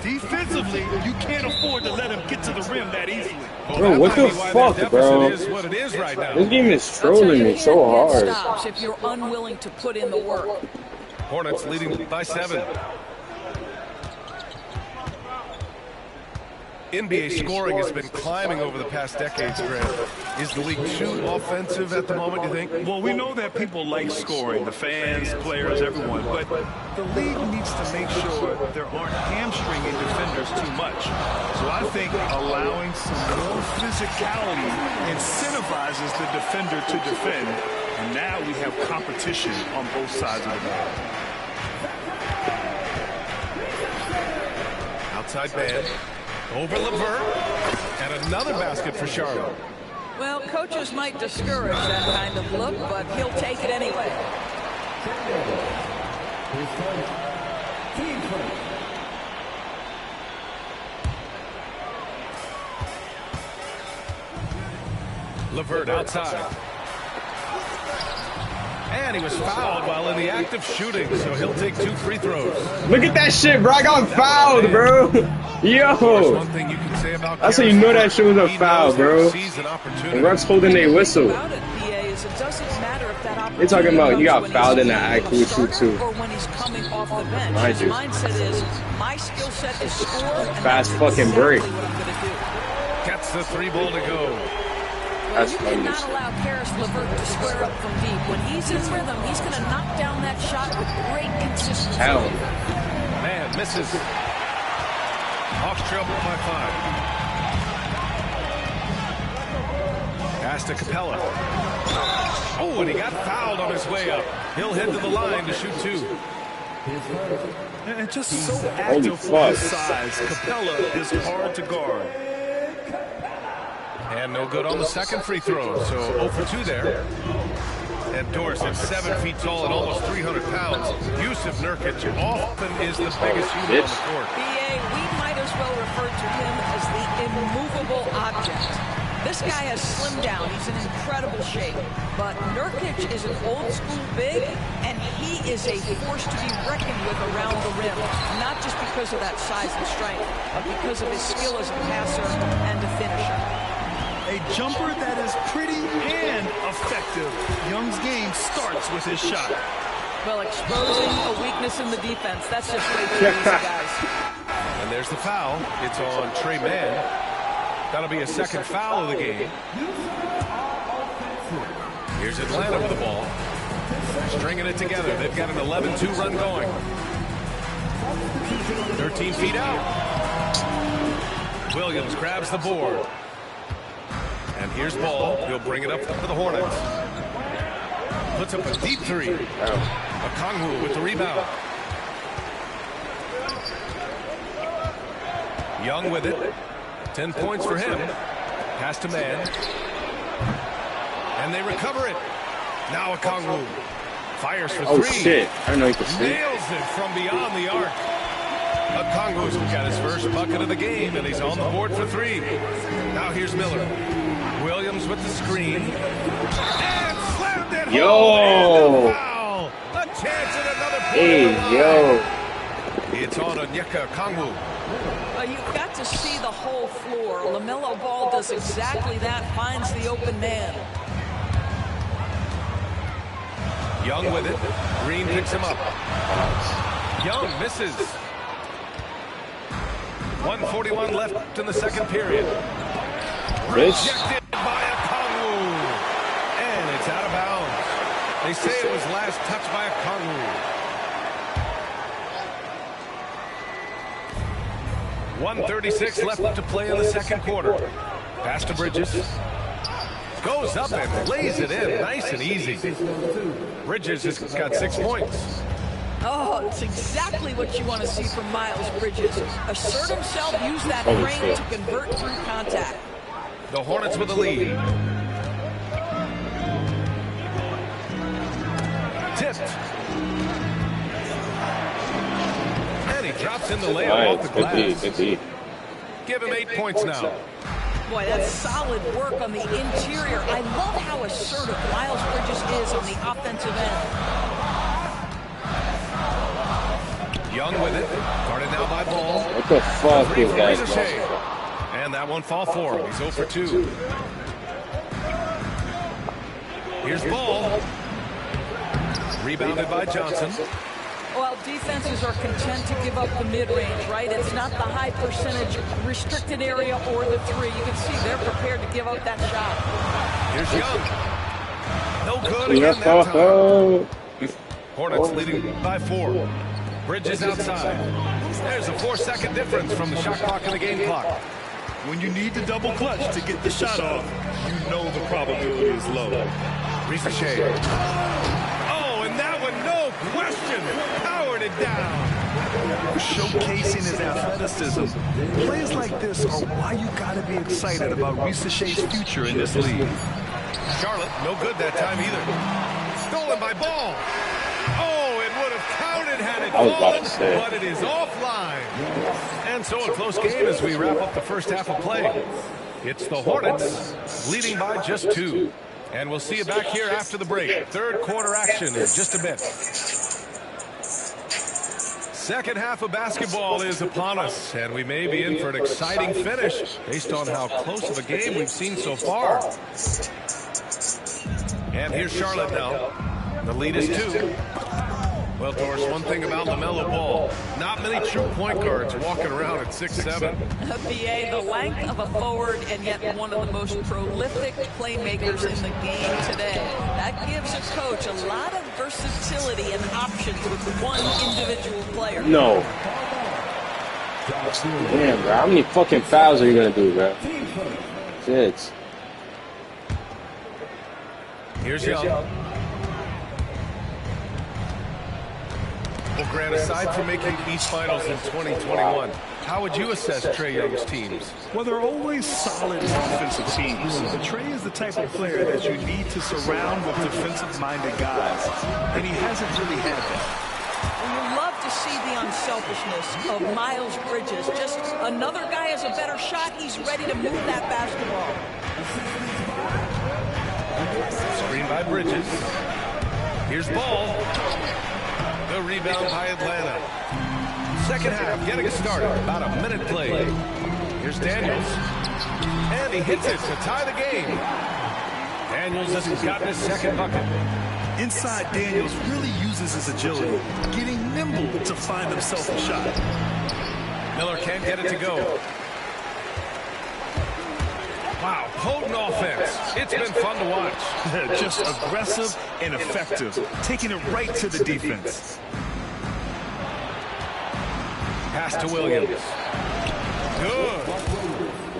S4: Defensively, you can't afford to let him get to the rim that easily.
S1: Bro, what the fuck, bro?
S3: Is what it is right now.
S1: This game is trolling me so hard.
S8: Stops if you're unwilling to put in the work.
S3: Hornets leading by 7. NBA scoring has been climbing over the past decades, Grant. Is the league too offensive at the moment, do you think?
S4: Well, we know that people like scoring, the fans, players, everyone, but the league needs to make sure there aren't hamstringing defenders too much. So I think allowing some more physicality incentivizes the defender to defend, and now we have competition on both sides of the ball.
S3: Outside man. Over LeVert, and another basket for Charlotte.
S8: Well, coaches might discourage that kind of look, but he'll take it anyway.
S3: LeVert outside. And he was fouled while in the act of shooting, so he'll take 2 free throws.
S1: Look at that shit, bro. I got fouled, bro. Yo.
S3: One thing you can say about
S1: that's how you know that shit was a foul, bro. The refs holding their whistle. They're talking about you got fouled in the act with you too.
S8: Or when he's coming off the bench.
S1: Mind you.
S8: His mindset is, my skill set is score.
S1: Fast fucking break.
S3: Gets the 3 ball to go.
S8: Well, you cannot allow Karis LeVert to square up from deep. When he's in rhythm, he's going to knock down that shot with great consistency.
S1: Hell.
S3: Man, misses. Hawks trail by 5. Pass to Capella. Oh, and he got fouled on his way up. He'll head to the line to shoot 2.
S4: And just so active for his size, Capella is hard to guard.
S3: And no good on the second free throw, so 0 for 2 there. And Dorsett, 7 feet tall and almost 300 pounds. Yusuf Nurkic often is the biggest unit on the court.
S8: BA, we might as well refer to him as the immovable object. This guy has slimmed down. He's in incredible shape. But Nurkic is an old-school big, and he is a force to be reckoned with around the rim. Not just because of that size and strength, but because of his skill as a passer and a finisher.
S4: A jumper that is pretty and effective. Young's game starts with his shot.
S8: Well, exposing a weakness in the defense, that's just way too easy, guys.
S3: And there's the foul. It's on Trey Mann. That'll be a second foul of the game. Here's Atlanta with the ball. Stringing it together. They've got an 11-2 run going. 13 feet out. Williams grabs the board. And here's Ball. He'll bring it up for the Hornets. Puts up a deep three. Okongwu with the rebound. Young with it. 10 points for him. Pass to man. And they recover it. Now Okongwu fires for three.
S1: Oh shit! I don't know he could see.
S3: Nails it from beyond the arc. Okongwu's got his first bucket of the game, and he's on the board for three. Now here's Miller. Williams with the screen. And slammed it home. And foul. A chance at another point.
S1: Hey, yo.
S3: It's on Onyeka Okongwu.
S8: Well, you've got to see the whole floor. LaMelo Ball does exactly that, finds the open man.
S3: Young with it. Green picks him up. Young misses. 1:41 left in the second period. Rejected by Okongwu. And it's out of bounds. They say it was last touched by Okongwu. 1:36 left to play in the second quarter. Pass to Bridges. Goes up and lays it in nice and easy. Bridges has got 6 points.
S8: Oh, it's exactly what you want to see from Miles Bridges. Assert himself, use that frame to convert through contact.
S3: The Hornets with the lead. Tipped. And he drops in the layup off the glass.
S1: Good D.
S3: Give him 8 points now.
S8: Boy, that's solid work on the interior. I love how assertive Miles Bridges is on the offensive end.
S3: Young with it. Guarded now by Ball.
S1: What the fuck is that?
S3: And that won't fall for him. He's 0 for 2. Here's Ball. Rebounded by Johnson.
S8: Well, defenses are content to give up the mid-range, right? It's not the high percentage restricted area or the three. You can see they're prepared to give up that shot.
S3: Here's Young. No good again that time. Hornets leading by 4. Bridges outside. There's a 4-second difference from the shot clock and the game clock.
S4: When you need the double clutch to get the shot off, you know the probability is low.
S3: Ricochet. Oh, and that one, no question, powered it down.
S4: Showcasing his athleticism. Plays like this are why you gotta be excited about Ricochet's future in this league.
S3: Charlotte, no good that time either. Stolen by Ball. Oh, it would have counted had it fallen, but it is offline. And so a close game as we wrap up the first half of play. It's the Hornets leading by just 2. And we'll see you back here after the break. Third quarter action in just a bit. Second half of basketball is upon us, and we may be in for an exciting finish based on how close of a game we've seen so far. And here's Charlotte now. The lead is 2. Well, Doris, one thing about LaMelo Ball, not many true point guards walking around at 6'7".
S8: BA, the length of a forward and yet one of the most prolific playmakers in the game today. That gives a coach a lot of versatility and options with one individual player.
S1: No. Damn, bro. How many fucking fouls are you going to do, bro? 6.
S3: Here's Young. Well, Grant, aside from making East Finals in 2021, how would you assess Trae Young's teams?
S4: Well, they're always solid offensive teams. Trae is the type of player that you need to surround with defensive-minded guys, and he hasn't really had that.
S8: And you love to see the unselfishness of Miles Bridges. Just another guy has a better shot, he's ready to move that basketball.
S3: Screen by Bridges. Here's Ball. The rebound by Atlanta. Second half getting started. About a minute played. Here's Daniels. And he hits it to tie the game. Daniels has gotten his second bucket.
S4: Inside, Daniels really uses his agility, getting nimble to find himself a shot.
S3: Miller can't get it to go. Wow, potent offense. It's been fun to watch.
S4: Just aggressive and effective, taking it right to the defense.
S3: Pass to Williams. Good.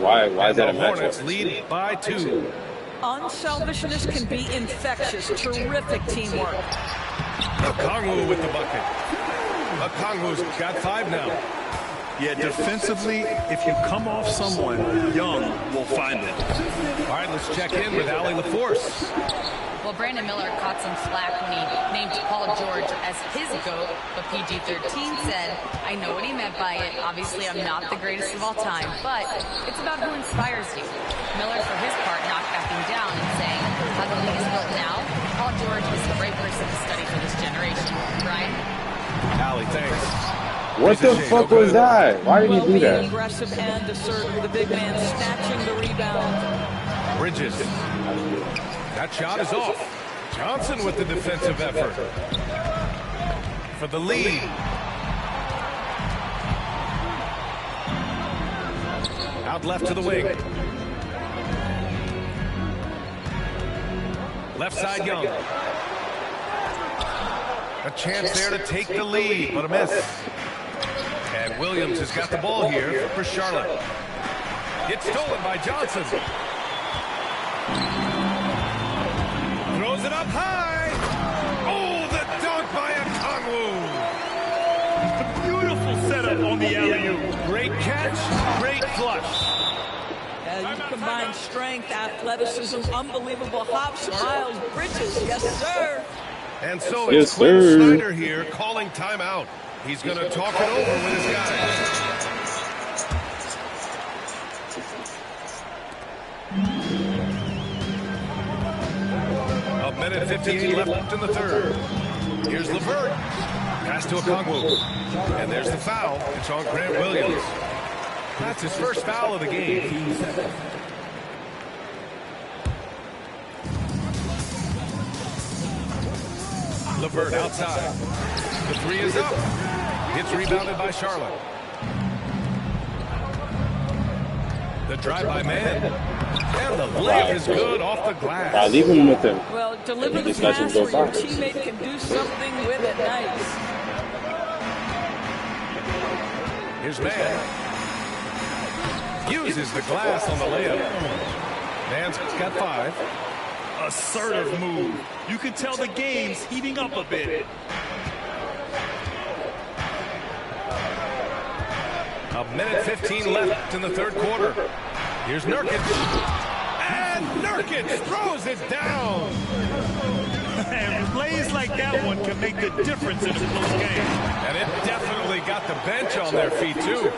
S1: Why is that a
S3: matchup? Hornets lead by 2.
S8: Unselfishness can be infectious. Terrific teamwork.
S3: Okongwu with the bucket. Okongwu's got 5 now.
S4: Yeah, defensively, if you come off someone, Young will find it.
S3: All right, let's check in with Allie LaForce.
S6: Well, Brandon Miller caught some flack when he named Paul George as his GOAT, but PG-13 said, I know what he meant by it. Obviously, I'm not the greatest of all time, but it's about who inspires you. Miller, for his part, not backing down and saying, how the league is built now, Paul George is the right person to study for this generation. Brian?
S3: Allie, thanks.
S1: What the fuck was that? Why did he do that?
S8: Aggressive and assertive. The big man snatching the rebound.
S3: Bridges. That shot is off. Johnson with the defensive effort. For the lead. Out left to the wing. Left side Young. A chance there to take the lead, but a miss. And Williams has got the ball here for Charlotte. It's stolen by Johnson. Throws it up high. Oh, the dunk by Okongwu.
S4: Beautiful setup on the alley-oop.
S3: Great catch, great flush.
S8: You combine strength, athleticism, unbelievable hops, miles, bridges. Yes, sir.
S3: And so
S1: Yes,
S3: it's Quinn
S1: sir.
S3: Snyder here calling timeout. He's going to talk it over with his guys. A minute 58 left in the third. Here's LeVert. Pass to Okongwu. And there's the foul. It's on Grant Williams. That's his first foul of the game. LeVert outside. The three is up. Gets rebounded by Charlotte. The drive by man. And the layup is good off the glass.
S1: I'll leave him with him.
S8: Well, deliver the
S1: Just let him
S8: pass
S1: go
S8: where your
S1: by.
S8: teammate can do something with it. Nice.
S3: Here's man. Uses the glass on the layup. Man's got 5.
S4: Assertive move. You can tell the game's heating up a bit.
S3: A minute 15 left in the third quarter. Here's Nurkic. And Nurkic throws it down.
S4: And plays like that one can make the difference in a close game.
S3: And it definitely got the bench on their feet, too.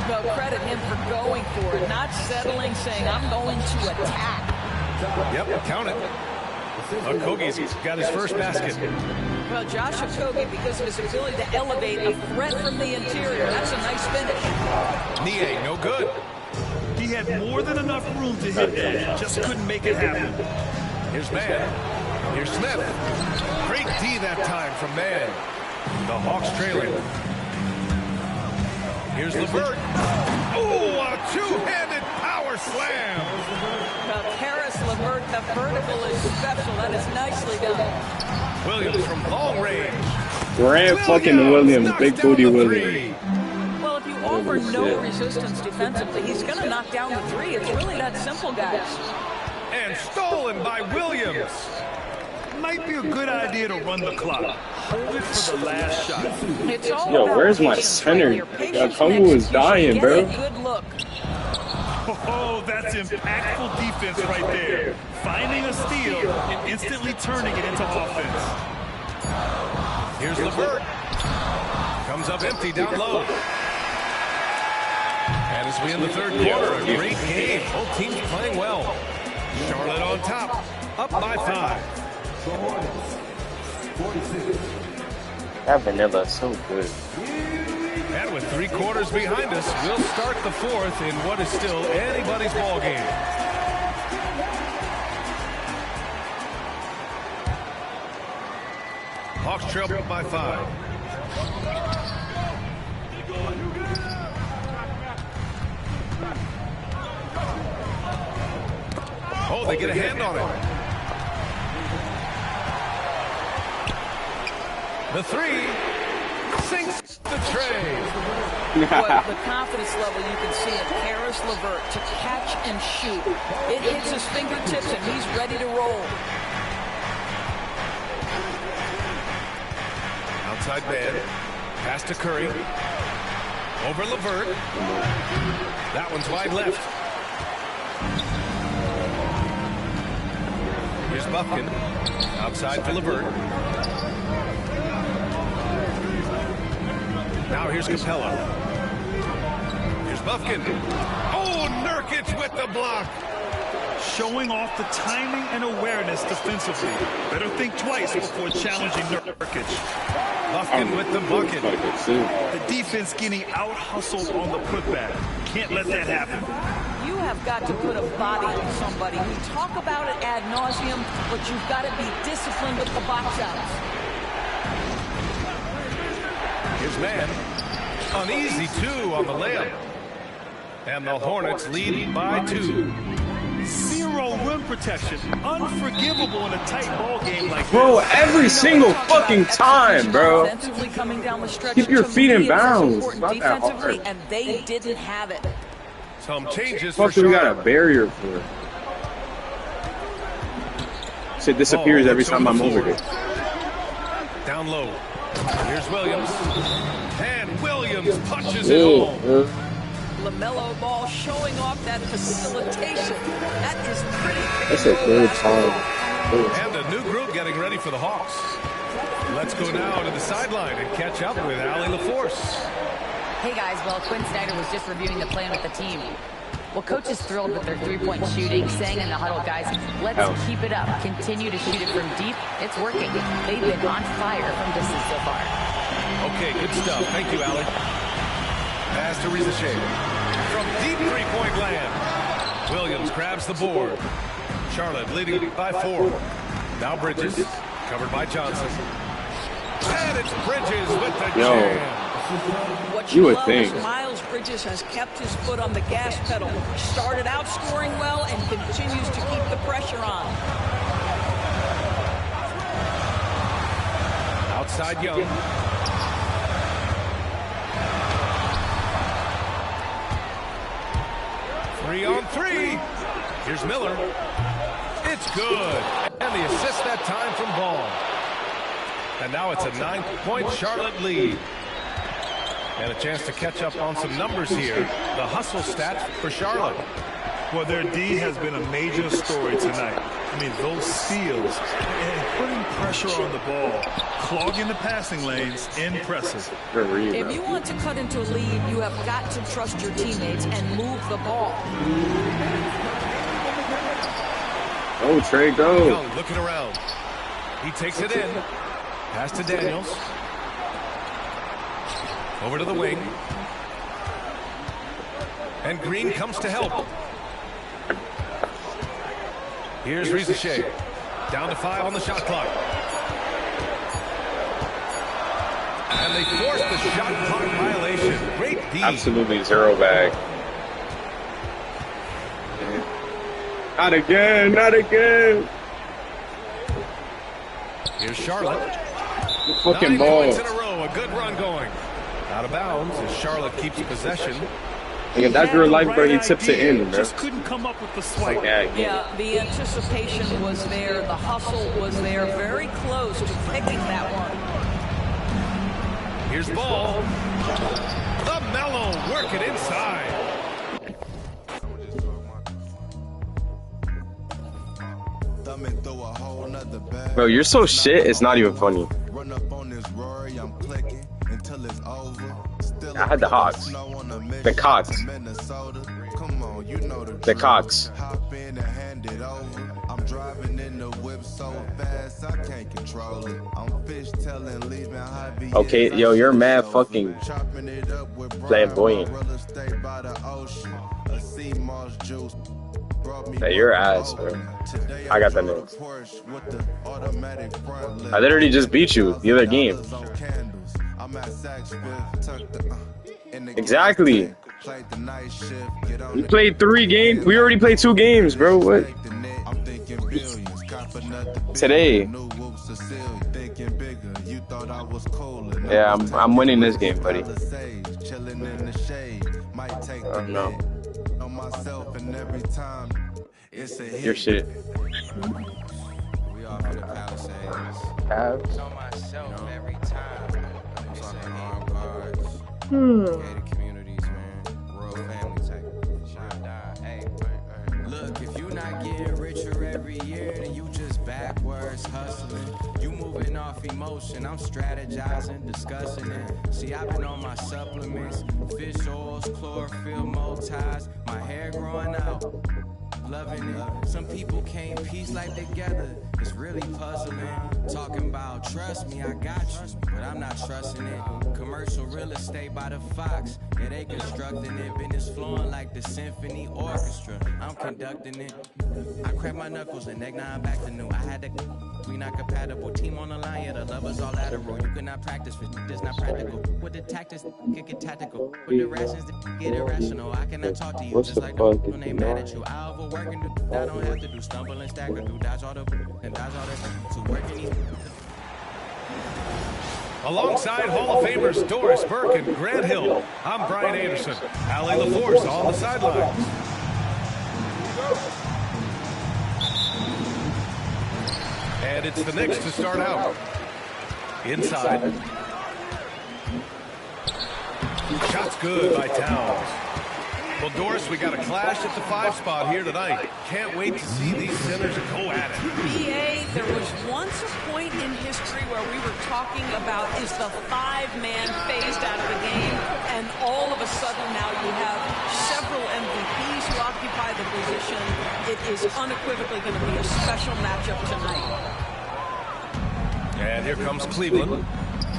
S8: Well, credit him for going for it, not settling, saying, I'm going to attack.
S3: Yep, count it. Okogie's got his first basket.
S8: Well, Josh Okogie, because of his ability to elevate a threat from the interior, that's a nice finish.
S3: Nie, no good.
S4: He had more than enough room to hit that, just couldn't make it happen.
S3: Here's Man. Here's Smith. Great D that time from Man. The Hawks trailing. Here's LeVert. Oh, a two-handed power slam.
S8: Well, Harris LeVert, the vertical is special. That is nicely done.
S3: Williams from long range.
S1: Grant fucking Williams,
S3: knocks
S1: big
S3: down
S1: booty
S3: the
S1: Williams.
S3: three.
S8: Well, if you offer no resistance defensively, he's going to knock down the three. It's really that simple, guys.
S3: And stolen by Williams.
S4: Might be a good idea to run the clock. Hold it for the last shot.
S8: It's all
S1: Yo,
S8: about
S1: where's my
S8: patience,
S1: center?
S8: Your patience
S1: Okongwu
S8: and
S1: is dying,
S8: execution.
S1: bro.
S8: Get a good look.
S4: Oh, that's impactful defense right there. Finding a steal and instantly turning it into offense.
S3: Here's LeVert. Comes up empty down low. And as we end the third quarter, a great game. Both teams playing well. Charlotte on top, up by 5.
S1: That vanilla is so good.
S3: And with 3 quarters behind us, we'll start the fourth in what is still anybody's ball game. Hawks trail by 5. Oh, they get a hand on it. The three. sinks the tray.
S8: But the confidence level you can see in Harris LeVert to catch and shoot. It hits his fingertips and he's ready to roll.
S3: Outside man. Pass to Curry. Over LeVert. That one's wide left. Here's Buffkin. Outside for LeVert. Now here's Capella. Here's Buffkin. Oh, Nurkic with the block.
S4: Showing off the timing and awareness defensively. Better think twice before challenging Nurkic.
S3: Buffkin with the bucket.
S4: The defense getting out-hustled on the putback. Can't let that happen.
S8: You have got to put a body on somebody. We talk about it ad nauseum, but you've got to be disciplined with the box outs.
S3: Here's man. Uneasy two on the layup. And the Hornets lead by 2.
S4: Zero rim protection. Unforgivable in a tight ball game like this.
S1: Bro, every single fucking time, bro. Keep your feet in bounds. Not that hard.
S8: And they didn't have it.
S3: Some changes for
S1: Fuck, we got a
S3: Charlotte.
S1: barrier for it. Shit disappears every time I'm over here.
S3: Down low. Here's Williams. And Williams punches it home.
S8: LaMelo Ball showing off that facilitation. That is pretty.
S1: That's a third time.
S3: And a new group getting ready for the Hawks. Let's go now to the sideline and catch up with Allie LaForce.
S6: Hey guys, well, Quinn Snyder was just reviewing the plan with the team. Well, coach is thrilled with their three-point shooting, saying in the huddle, guys, let's keep it up. Continue to shoot it from deep. It's working. They've been on fire from distance so far.
S3: Okay, good stuff. Thank you, Allie. Pass to Rizachet. From deep three-point land. Williams grabs the board. Charlotte leading by 4. Now Bridges, covered by Johnson. And it's Bridges with the jam.
S8: What
S1: You would
S8: love
S1: think.
S8: is Miles Bridges has kept his foot on the gas pedal. Started out scoring well and continues to keep the pressure on.
S3: Outside Young. Three on 3. Here's Miller. It's good. And the assist that time from Ball. And now it's a 9-point Charlotte lead. And a chance to catch up on some numbers here. The hustle stats for Charlotte.
S4: Well, their D has been a major story tonight. I mean, those steals and putting pressure on the ball, clogging the passing lanes, impressive.
S8: If you want to cut into a lead, you have got to trust your teammates and move the ball.
S1: Oh, Trey, go.
S3: Young looking around. He takes it in. Pass to Daniels. Over to the wing. And Green comes to help. Here's Rizachet. Down to 5 on the shot clock. And they force the shot clock violation. Great D.
S1: Absolutely zero bag. Not again, not again.
S3: Here's Charlotte.
S1: Fucking
S3: 9
S1: ball.
S3: points in a row. A good run going. Out of bounds as Charlotte keeps possession.
S1: Like, if that's your life, bro, he tips it in, bro.
S4: Just couldn't come up with the swipe.
S1: Like,
S8: Yeah, the anticipation was there. The hustle was there. Very close to picking that one.
S3: Here's Ball. The Mellow working inside.
S1: Bro, you're so shit, it's not even funny. I had the Hawks. The Cocks. The Cocks.
S9: I'm driving in the whip so fast I can't control it. I'm fishtailing, leaving high.
S1: Okay, yo, you're mad fucking flamboyant. Hey, your ass, bro. I got the next. I literally just beat you the other game. Exactly. We played 3 games. We already played 2 games, bro. What? Today. Yeah, I'm winning this game, buddy. I don't know. Your shit.
S9: We off in the Palisades.
S1: Cavs.
S9: On myself every time. I'm talking armed guards. Gated communities, man. Royal family type. Shine down. Hey, look, if you not getting richer every year, then you just backwards hustling. You moving off emotion. I'm strategizing, discussing it. See, I've been on my supplements. Fish oils, chlorophyll, multis. My hair growing out. Loving it. Some people can't piece life together. It's really puzzling. Talking about trust me, I got you, but I'm not trusting it. Commercial real estate by the Fox. Yeah, they constructing it. Business flowing like the symphony orchestra. I'm conducting it. I crack my knuckles and neck, now I'm back to new. I had to. We not compatible. Team on the line, yeah, the lovers all lateral. You cannot practice with it's not practical. With the tactics, get tactical. With the rations, get irrational. I cannot talk to you just like the when they mad at you. I overwork and do. I don't have to do stumble and stack or do dodge all the and dodge all the to work in these.
S3: Alongside Hall of Famers Doris Burke and Grant Hill, I'm Brian Anderson. Allie LaForce on the sidelines. And it's the Knicks to start out. Inside. Shot's good by Towns. Well, Doris, we got a clash at the 5 spot here tonight. Can't wait to see these centers go at it.
S8: BA, there was once a point in history where we were talking about is the 5-man phased out of the game, and all of a sudden now you have several MVPs who occupy the position. It is unequivocally going to be a special matchup tonight.
S3: And here comes Cleveland.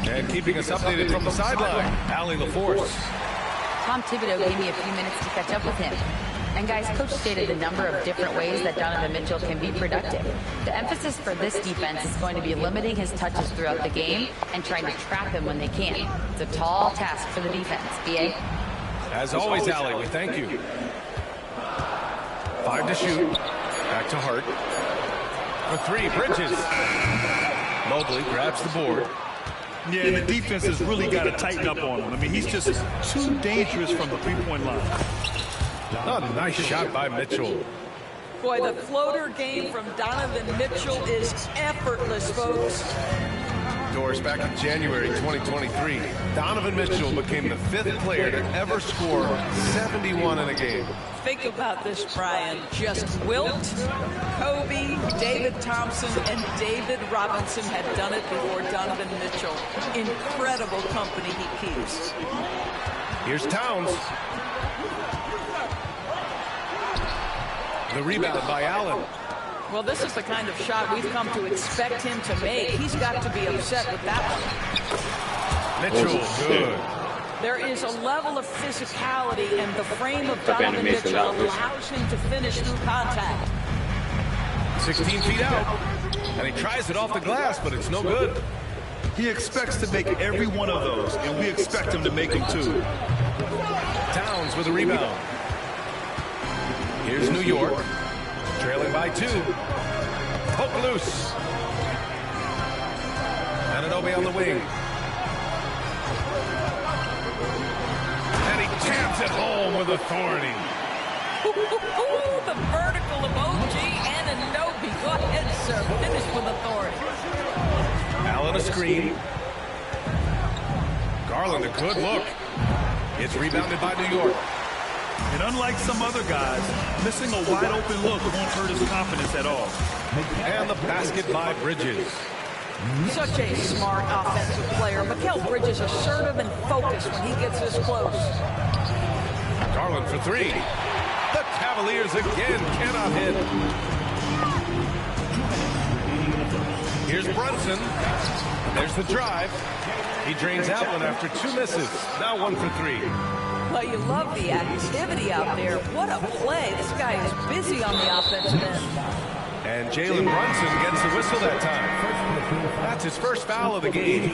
S3: And keeping us updated from the sideline, Allie LaForce.
S6: Tom Thibodeau gave me a few minutes to catch up with him. And guys, Coach stated a number of different ways that Donovan Mitchell can be productive. The emphasis for this defense is going to be limiting his touches throughout the game and trying to trap him when they can. It's a tall task for the defense. BA?
S3: As always, Allie, we thank you. 5 to shoot. Back to Hart. For 3, Bridges. Mobley grabs the board.
S4: Yeah, and the defense has really got to tighten up on him. I mean, he's just too dangerous from the three-point line.
S3: A nice shot by Mitchell.
S8: Boy, the floater game from Donovan Mitchell is effortless, folks.
S3: Doris, back in January 2023, Donovan Mitchell became the 5th player to ever score 71 in a game.
S8: Think about this, Brian. Just Wilt, Kobe, David Thompson, and David Robinson had done it before Donovan Mitchell. Incredible company he keeps.
S3: Here's Towns. The rebound by Allen.
S8: Well, this is the kind of shot we've come to expect him to make. He's got to be upset with that one.
S3: Mitchell, good.
S8: There is a level of physicality, and the frame of Donovan Mitchell allows him to finish through contact.
S3: 16 feet out, and he tries it off the glass, but it's no good.
S4: He expects to make every one of those, and we expect him to make them too.
S3: Towns with a rebound. Here's New York, trailing by 2. Poke loose. Anunoby on the wing. And he jams it home with authority.
S8: The vertical emoji and Anunoby. Go ahead, sir. Finish with authority.
S3: Allen a screen. Garland a good look. It's rebounded by New York.
S4: And unlike some other guys, missing a wide-open look won't hurt his confidence at all.
S3: And the basket by Bridges.
S8: Such a smart offensive player. Mikal Bridges assertive and focused when he gets this close.
S3: Garland for 3. The Cavaliers again cannot hit. Here's Brunson. There's the drive. He drains Allen after 2 misses. Now 1 for 3.
S8: Well, you love the activity out there. What a play. This guy is busy on the offensive end.
S3: And Jalen Brunson gets the whistle that time. That's his first foul of the game.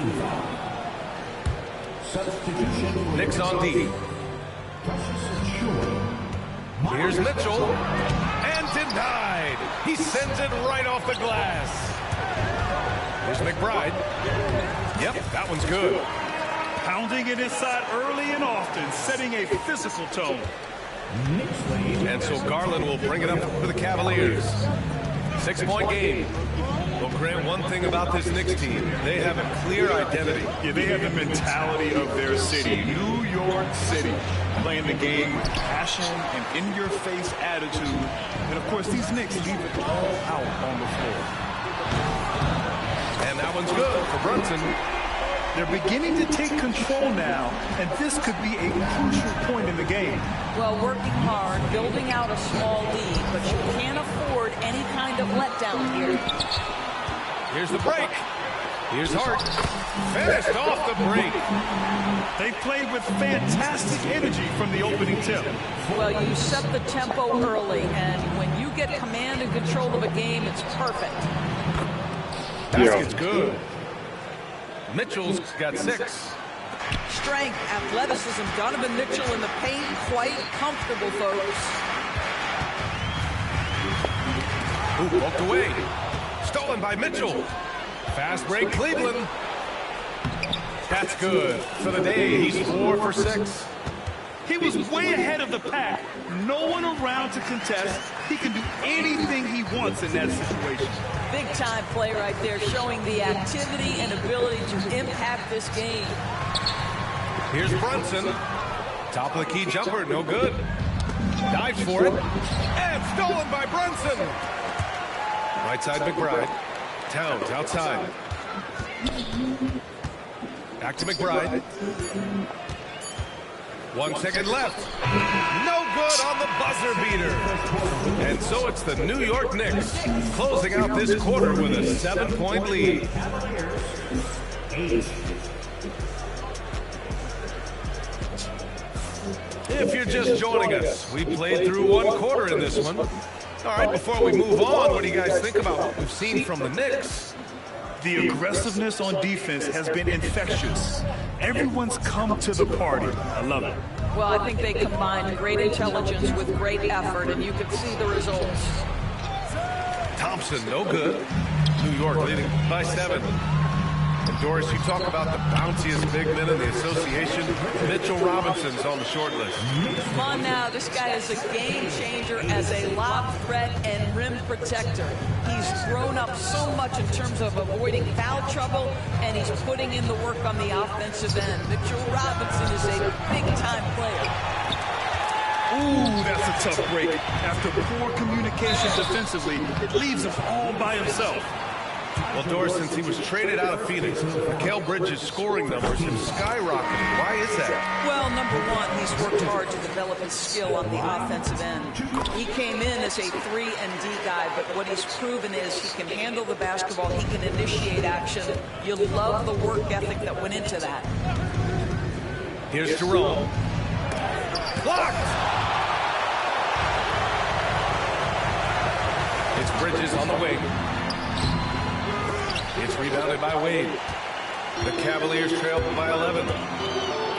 S3: Knicks on D. Here's Mitchell. And denied. He sends it right off the glass. Here's McBride. Yep, that one's good.
S4: Pounding it inside early and often, setting a physical tone.
S3: And so Garland will bring it up for the Cavaliers. 6-point game. Well, Grant, one thing about this Knicks team, they have a clear identity.
S4: Yeah, they have the mentality of their city, New York City, playing the game with passion and in-your-face attitude. And, of course, these Knicks leave it all out on the floor.
S3: And that one's good for Brunson.
S4: They're beginning to take control now, and this could be a crucial point in the game.
S8: Well, working hard, building out a small lead, but you can't afford any kind of letdown here.
S3: Here's the break. Here's Hart. Finished off the break.
S4: They played with fantastic energy from the opening tip.
S8: Well, you set the tempo early, and when you get command and control of a game, it's perfect.
S3: Basket's good. Mitchell's got 6.
S8: Strength, athleticism, Donovan Mitchell in the paint, quite comfortable, folks.
S3: Ooh, walked away. Stolen by Mitchell. Fast break, Cleveland. That's good. For the day, he's 4 for 6.
S4: He was way ahead of the pack. No one around to contest. He can do anything he wants in that situation.
S8: Big-time play right there, showing the activity and ability to impact this game.
S3: Here's Brunson. Top of the key jumper, no good. Dives for it. And stolen by Brunson. Right side McBride. Towns outside. Back to McBride. 1 second left. No good on the buzzer beater. And so it's the New York Knicks closing out this quarter with a 7-point lead. If you're just joining us, we played through 1 quarter in this one. All right, before we move on, what do you guys think about what we've seen from the Knicks?
S4: The aggressiveness on defense has been infectious. Everyone's come to the party. I love it.
S8: Well, I think they combined great intelligence with great effort, and you can see the results.
S3: Thompson, no good. New York leading by 7. And Doris, you talk about the bounciest big men in the association. Mitchell Robinson's on the short list.
S8: Come on now, this guy is a game changer as a lob threat and rim protector. He's grown up so much in terms of avoiding foul trouble, and he's putting in the work on the offensive end. Mitchell Robinson is a big-time player.
S4: Ooh, that's a tough break. After poor communication defensively, it leaves him all by himself.
S3: Well, Doris, since he was traded out of Phoenix, Mikal Bridges' scoring numbers have skyrocketed. Why is that?
S8: Well, number one, he's worked hard to develop his skill on the offensive end. He came in as a 3-and-D guy, but what he's proven is he can handle the basketball, he can initiate action. You love the work ethic that went into that.
S3: Here's Jerome. Blocked! It's Bridges on the wing. It's rebounded by Wade. The Cavaliers trail by 11.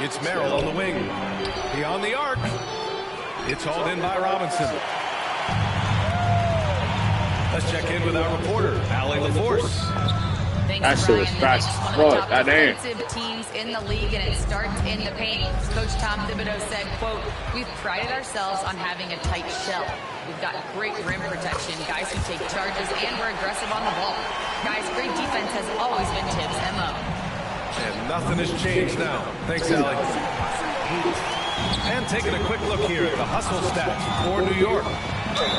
S3: It's Merrill on the wing. Beyond the arc. It's hauled in by Robinson. Let's check in with our reporter, Allie LaForce.
S1: That shit was fast as fuck.
S6: One of the top defensive teams in the league, and it starts in the paint. Coach Tom Thibodeau said, quote, "We've prided ourselves on having a tight shell. We've got great rim protection, guys who take charges, and we're aggressive on the ball. Guys, great defense has always been Tibbs' MO."
S3: And nothing has changed now. Thanks, Allie. And taking a quick look here at the hustle stats for New York.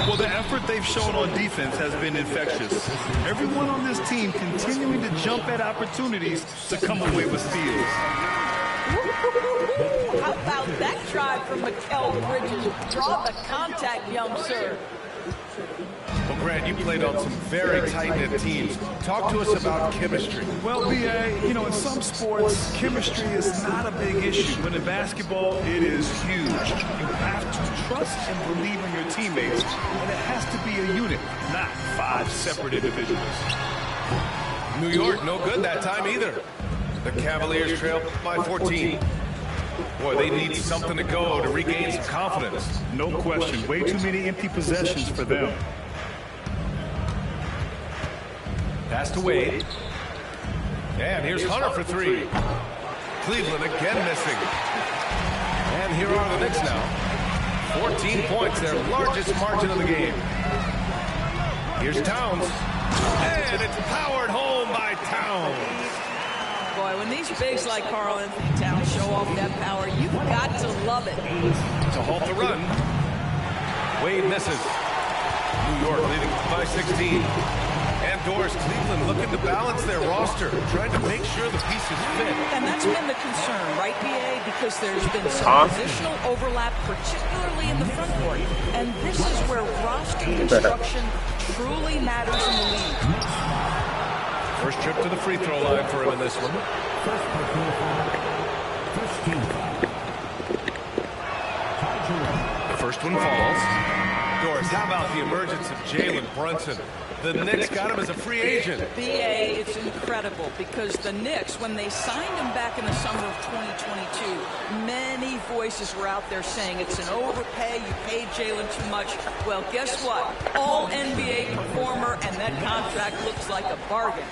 S4: Well, the effort they've shown on defense has been infectious. Everyone on this team continuing to jump at opportunities to come away with steals.
S8: How about that try from Mikal Bridges? Draw the contact, young sir.
S3: Well, Grant, you played on some very tight-knit teams. Talk to us about chemistry.
S4: Well, B.A., you know, in some sports, chemistry is not a big issue. But in basketball, it is huge. You have to trust and believe in your teammates. And it has to be a unit, not 5 separate individuals.
S3: New York, no good that time either. The Cavaliers trail by 14. Boy, they need something to go to regain some confidence.
S4: No question. Way too many empty possessions for them.
S3: Pass to Wade. And here's Hunter for three. Cleveland again missing. And here are the Knicks now. 14 points, their largest margin of the game. Here's Towns. And it's powered home by Towns.
S8: Boy, when these bigs like Karl Anthony Towns show off that power, you've got to love it.
S3: To halt the run. Wade misses. New York leading by 16. And Doris, Cleveland looking to balance their roster, trying to make sure the pieces fit.
S8: And that's been the concern, right, PA? Because there's been some positional overlap, particularly in the front court. And this is where roster construction truly matters in the league.
S3: First trip to the free throw line for him in this one. The first one falls. Doris, how about the emergence of Jalen Brunson? The Knicks got him as a free agent.
S8: BA, it's incredible because the Knicks, when they signed him back in the summer of 2022, many voices were out there saying it's an overpay, you paid Jalen too much. Well, guess what? All NBA performer, and that contract looks like a bargain.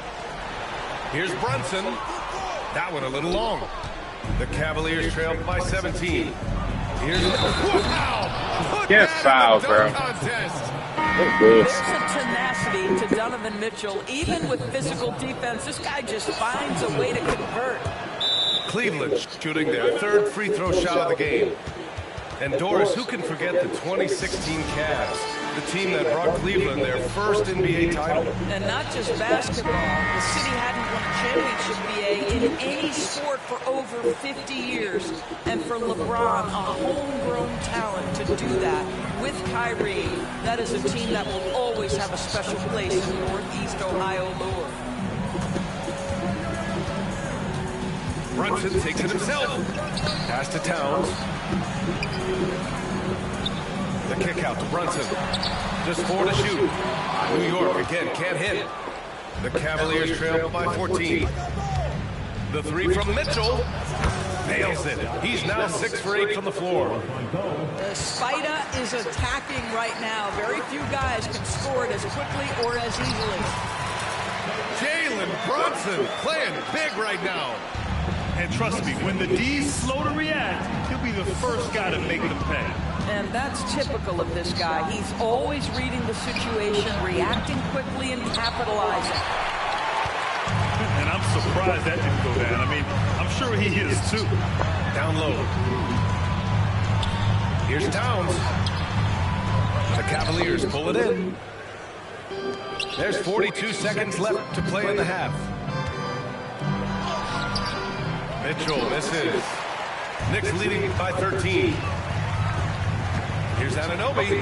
S3: Here's Brunson. That one a little long. The Cavaliers trail by 17. Here's wow!
S1: Get fouled, bro.
S8: There's a tenacity to Donovan Mitchell. Even with physical defense, this guy just finds a way to convert.
S3: Cleveland shooting their third free throw shot of the game. And Doris, who can forget the 2016 Cavs, the team that brought Cleveland their first NBA title?
S8: And not just basketball. The city hadn't won a championship, BA, in any sport for over 50 years. And for LeBron, a homegrown talent to do that with Kyrie, that is a team that will always have a special place in Northeast Ohio lore.
S3: Brunson takes it himself. Pass to Towns. The kick out to Brunson. Just 4 to shoot. New York again can't hit. The Cavaliers trail by 14. The three from Mitchell. Nails it. He's now 6 for 8 from the floor.
S8: The Spider is attacking right now. Very few guys can score it as quickly or as easily.
S3: Jalen Brunson playing big right now.
S4: And trust me, when the D's slow to react, he'll be the first guy to make them pay.
S8: And that's typical of this guy. He's always reading the situation, reacting quickly, and capitalizing.
S4: And I'm surprised that didn't go down. I mean, I'm sure he is too.
S3: Down low. Here's Towns. The Cavaliers pull it in. There's 42 seconds left to play in the half. Mitchell misses. Knicks leading by 13. Here's Anunoby.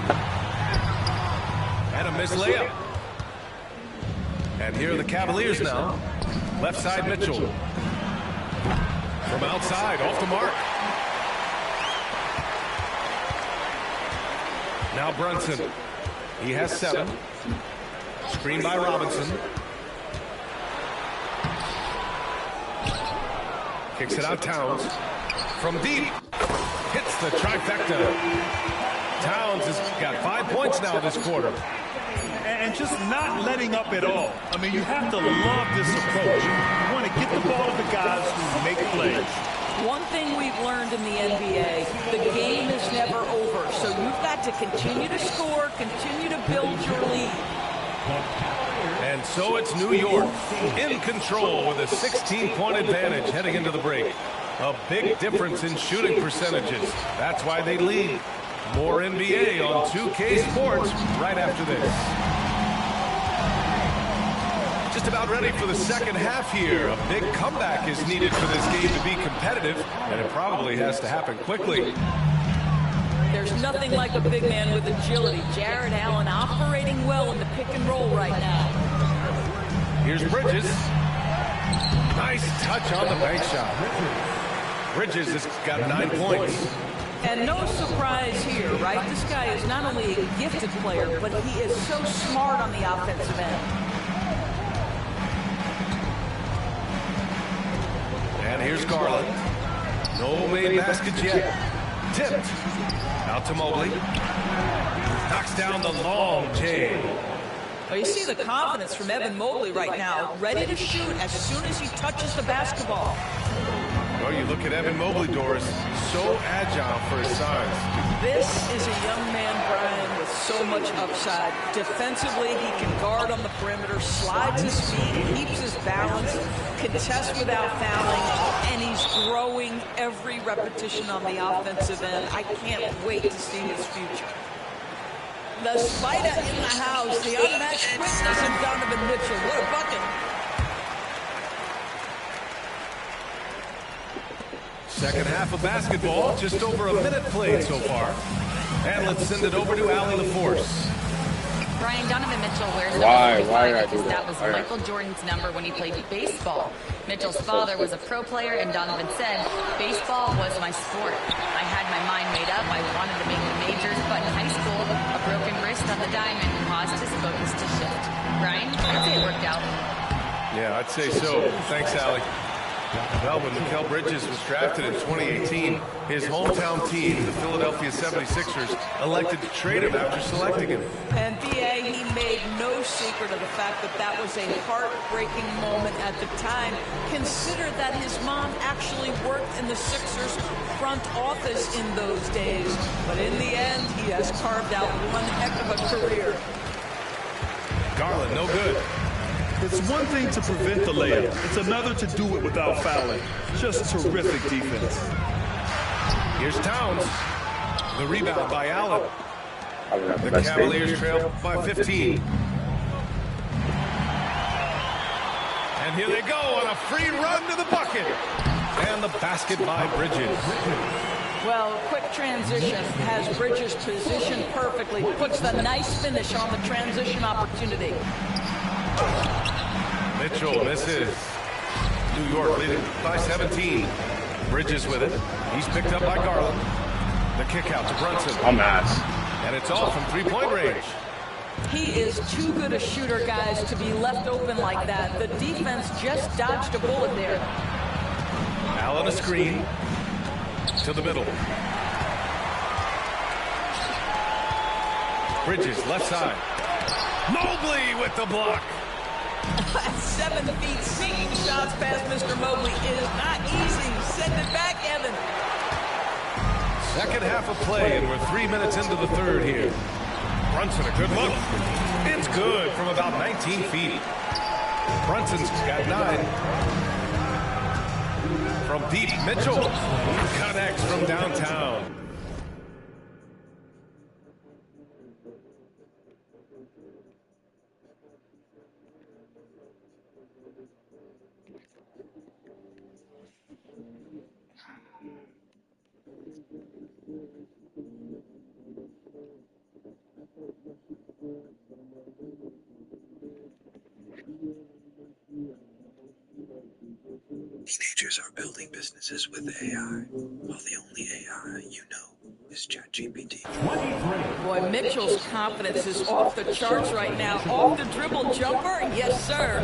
S3: And a missed layup. And here are the Cavaliers now. Left side Mitchell. From outside, off the mark. Now Brunson. He has 7. Screen by Robinson. Kicks it out Towns. From deep. Hits the trifecta. Towns has got 5 points now this quarter.
S4: And just not letting up at all. I mean, you have to love this approach. You want to get the ball to the guys who make plays.
S8: One thing we've learned in the NBA, the game is never over. So you've got to continue to score, continue to build your lead.
S3: And so it's New York in control with a 16-point advantage heading into the break. A big difference in shooting percentages. That's why they lead. More NBA on 2K Sports right after this. Just about ready for the second half here. A big comeback is needed for this game to be competitive, and it probably has to happen quickly.
S8: There's nothing like a big man with agility. Jared Allen operating well in the pick and roll right now.
S3: Here's Bridges. Nice touch on the bank shot. Bridges has got 9 points.
S8: And no surprise here, right? This guy is not only a gifted player, but he is so smart on the offensive end.
S3: And here's Garland. No No made baskets yet. Tipped. Out to Mobley. Knocks down the long J.
S8: Well, you see the confidence from Evan Mobley right now, ready to shoot as soon as he touches the basketball.
S3: Well, you look at Evan Mobley, Doris, so agile for his size.
S8: This is a young man, Brian, with so much upside. Defensively, he can guard on the perimeter, slides his feet, keeps his balance, contests without fouling, and he's growing every repetition on the offensive end. I can't wait to see his future. The Spider in the house, the unmatched quickness of Donovan Mitchell. What a bucket.
S3: Second half of basketball, just over a minute played so far. And let's send it over to Allie LaForce.
S6: Brian, Donovan Mitchell wears number 45 because that was Michael Jordan's number when he played baseball. Mitchell's father was a pro player, and Donovan said, baseball was my sport. I had my mind made up. I wanted to make the majors, but in high school, a broken wrist on the diamond caused his focus to shift. Brian, I'd say it worked out.
S3: Yeah, I'd say so. Thanks, Allie. Well, when Mikal Bridges was drafted in 2018, his hometown team, the Philadelphia 76ers, elected to trade him after selecting him.
S8: And D.A., he made no secret of the fact that that was a heartbreaking moment at the time. Consider that his mom actually worked in the Sixers front office in those days. But in the end, he has carved out one heck of a career.
S3: Garland, no good.
S5: It's one thing to prevent the layup. It's another to do it without fouling. Just terrific defense.
S3: Here's Towns. The rebound by Allen. The Cavaliers trail by 15. And here they go on a free run to the bucket. And the basket by Bridges.
S8: Well, quick transition has Bridges positioned perfectly. Puts the nice finish on the transition opportunity.
S3: Mitchell misses. New York leading by 17. Bridges with it. He's picked up by Garland. The kick out to Brunson.
S1: I'm ass.
S3: And it's all from three-point range.
S8: He is too good a shooter, guys, to be left open like that. The defense just dodged a bullet there.
S3: Allen a screen. To the middle. Bridges left side. Mobley with the block.
S8: 7 feet, sinking shots past Mr. Mobley is not easy. Send it back, Evan.
S3: Second half of play, and we're 3 minutes into the third here. Brunson, a good look. It's good from about 19 feet. Brunson's got 9. From deep, Mitchell connects from downtown.
S10: Teenagers are building businesses with AI, while the only AI you know is ChatGPT.
S8: Boy, Mitchell's confidence is off the charts right now. Off the dribble jumper, yes, sir.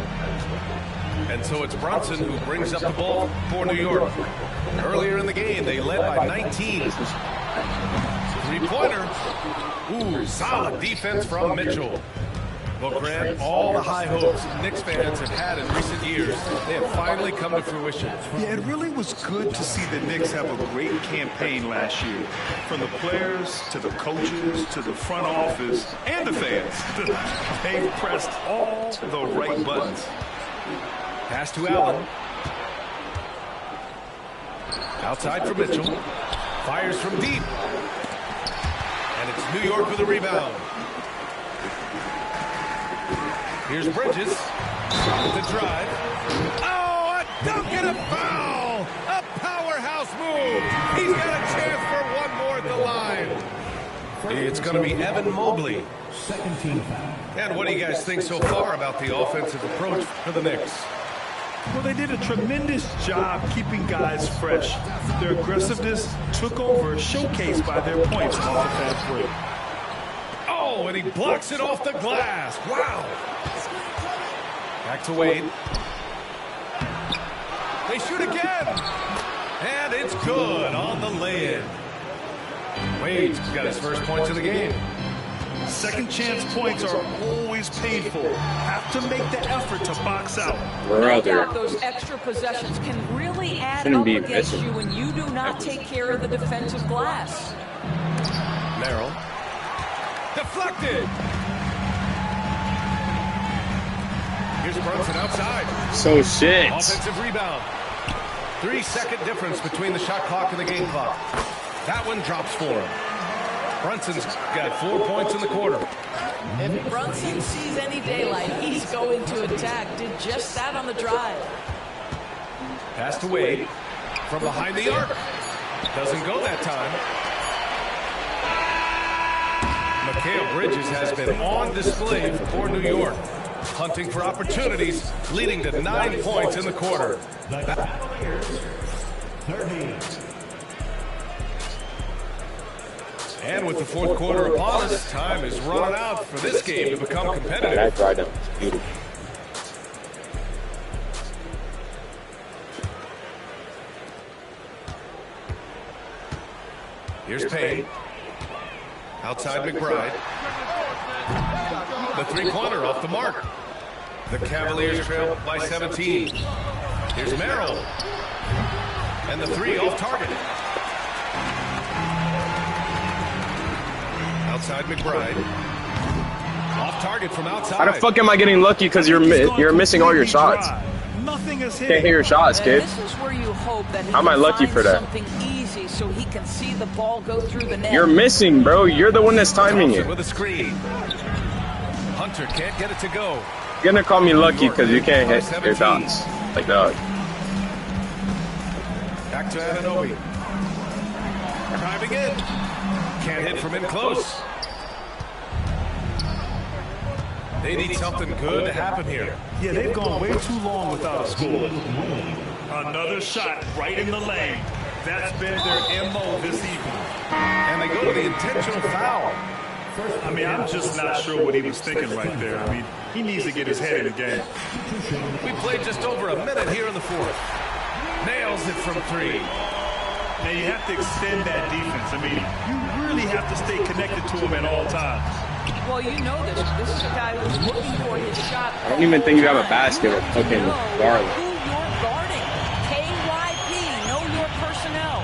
S3: And so it's Brunson who brings up the ball for New York. Earlier in the game, they led by 19. Three-pointer. Ooh, solid defense from Mitchell. Well, Grant, all the high hopes Knicks fans have had in recent years, they have finally come to fruition.
S5: Yeah, it really was good to see the Knicks have a great campaign last year. From the players, to the coaches, to the front office, and the fans. They've pressed all the right buttons.
S3: Pass to Allen. Outside for Mitchell. Fires from deep. And it's New York with a rebound. Here's Bridges. The drive. Oh, a dunk and a foul! A powerhouse move! He's got a chance for one more at the line. It's going to be Evan Mobley.
S7: Second team foul.
S3: And what do you guys think so far about the offensive approach for the Knicks?
S5: Well, they did a tremendous job keeping guys fresh. Their aggressiveness took over, showcased by their points off the fast break.
S3: Oh, and he blocks it off the glass. Wow. Back to Wade. They shoot again. And it's good on the lay-in. Wade's got his first points of the game.
S4: Second chance points are always painful. Have to make the effort to box out.
S6: No doubt those extra possessions can really add up against you when you do not take care of the defensive glass.
S3: Merrill. Deflected. Here's Brunson outside.
S1: So shit.
S3: Offensive rebound. 3-second difference between the shot clock and the game clock. That one drops for him. Brunson's got 4 points in the quarter.
S8: If Brunson sees any daylight, he's going to attack. Did just that on the drive.
S3: Pass to Wade from behind the arc. Doesn't go that time. Mikal Bridges has been on display for New York, hunting for opportunities, leading to 9 points in the quarter. And with the fourth quarter upon us, time is running out for this game to become competitive.
S1: That drive down was beautiful.
S3: Here's Payne. Outside McBride. The three-pointer off the mark. The Cavaliers trail by 17. Here's Merrill. And the three off target. Outside McBride. Off target from outside.
S1: How the fuck am I getting lucky because you're missing all your shots?
S4: Nothing is hit.
S1: Can't hear your shots, kid.
S6: This is where you hope that
S1: How am I lucky for that?
S6: something easy so he can see the ball go through the net.
S1: You're missing, bro. You're the one that's timing it.
S3: With a screen. Hunter can't get it to go.
S1: You're gonna call me lucky because you can't hit your shots like that.
S3: Back to Anunoby. Driving in. Can't hit from in close. They need something good to happen here.
S4: Yeah, they've gone way too long without a score. Another shot right in the lane. That's been their MO this evening.
S3: And they go to the intentional foul.
S4: I mean, I'm just not sure what he was thinking right there. I mean, he needs to get his head in the game.
S3: We played just over a minute here in the fourth. Nails it from three.
S4: Now, you have to extend that defense. I mean, you really have to stay connected to him at all times.
S6: Well, you know this. This is a guy who's looking for his shot.
S1: I don't even think you have a basket with fucking Garland.
S6: Who you're guarding. KYP. Know your personnel.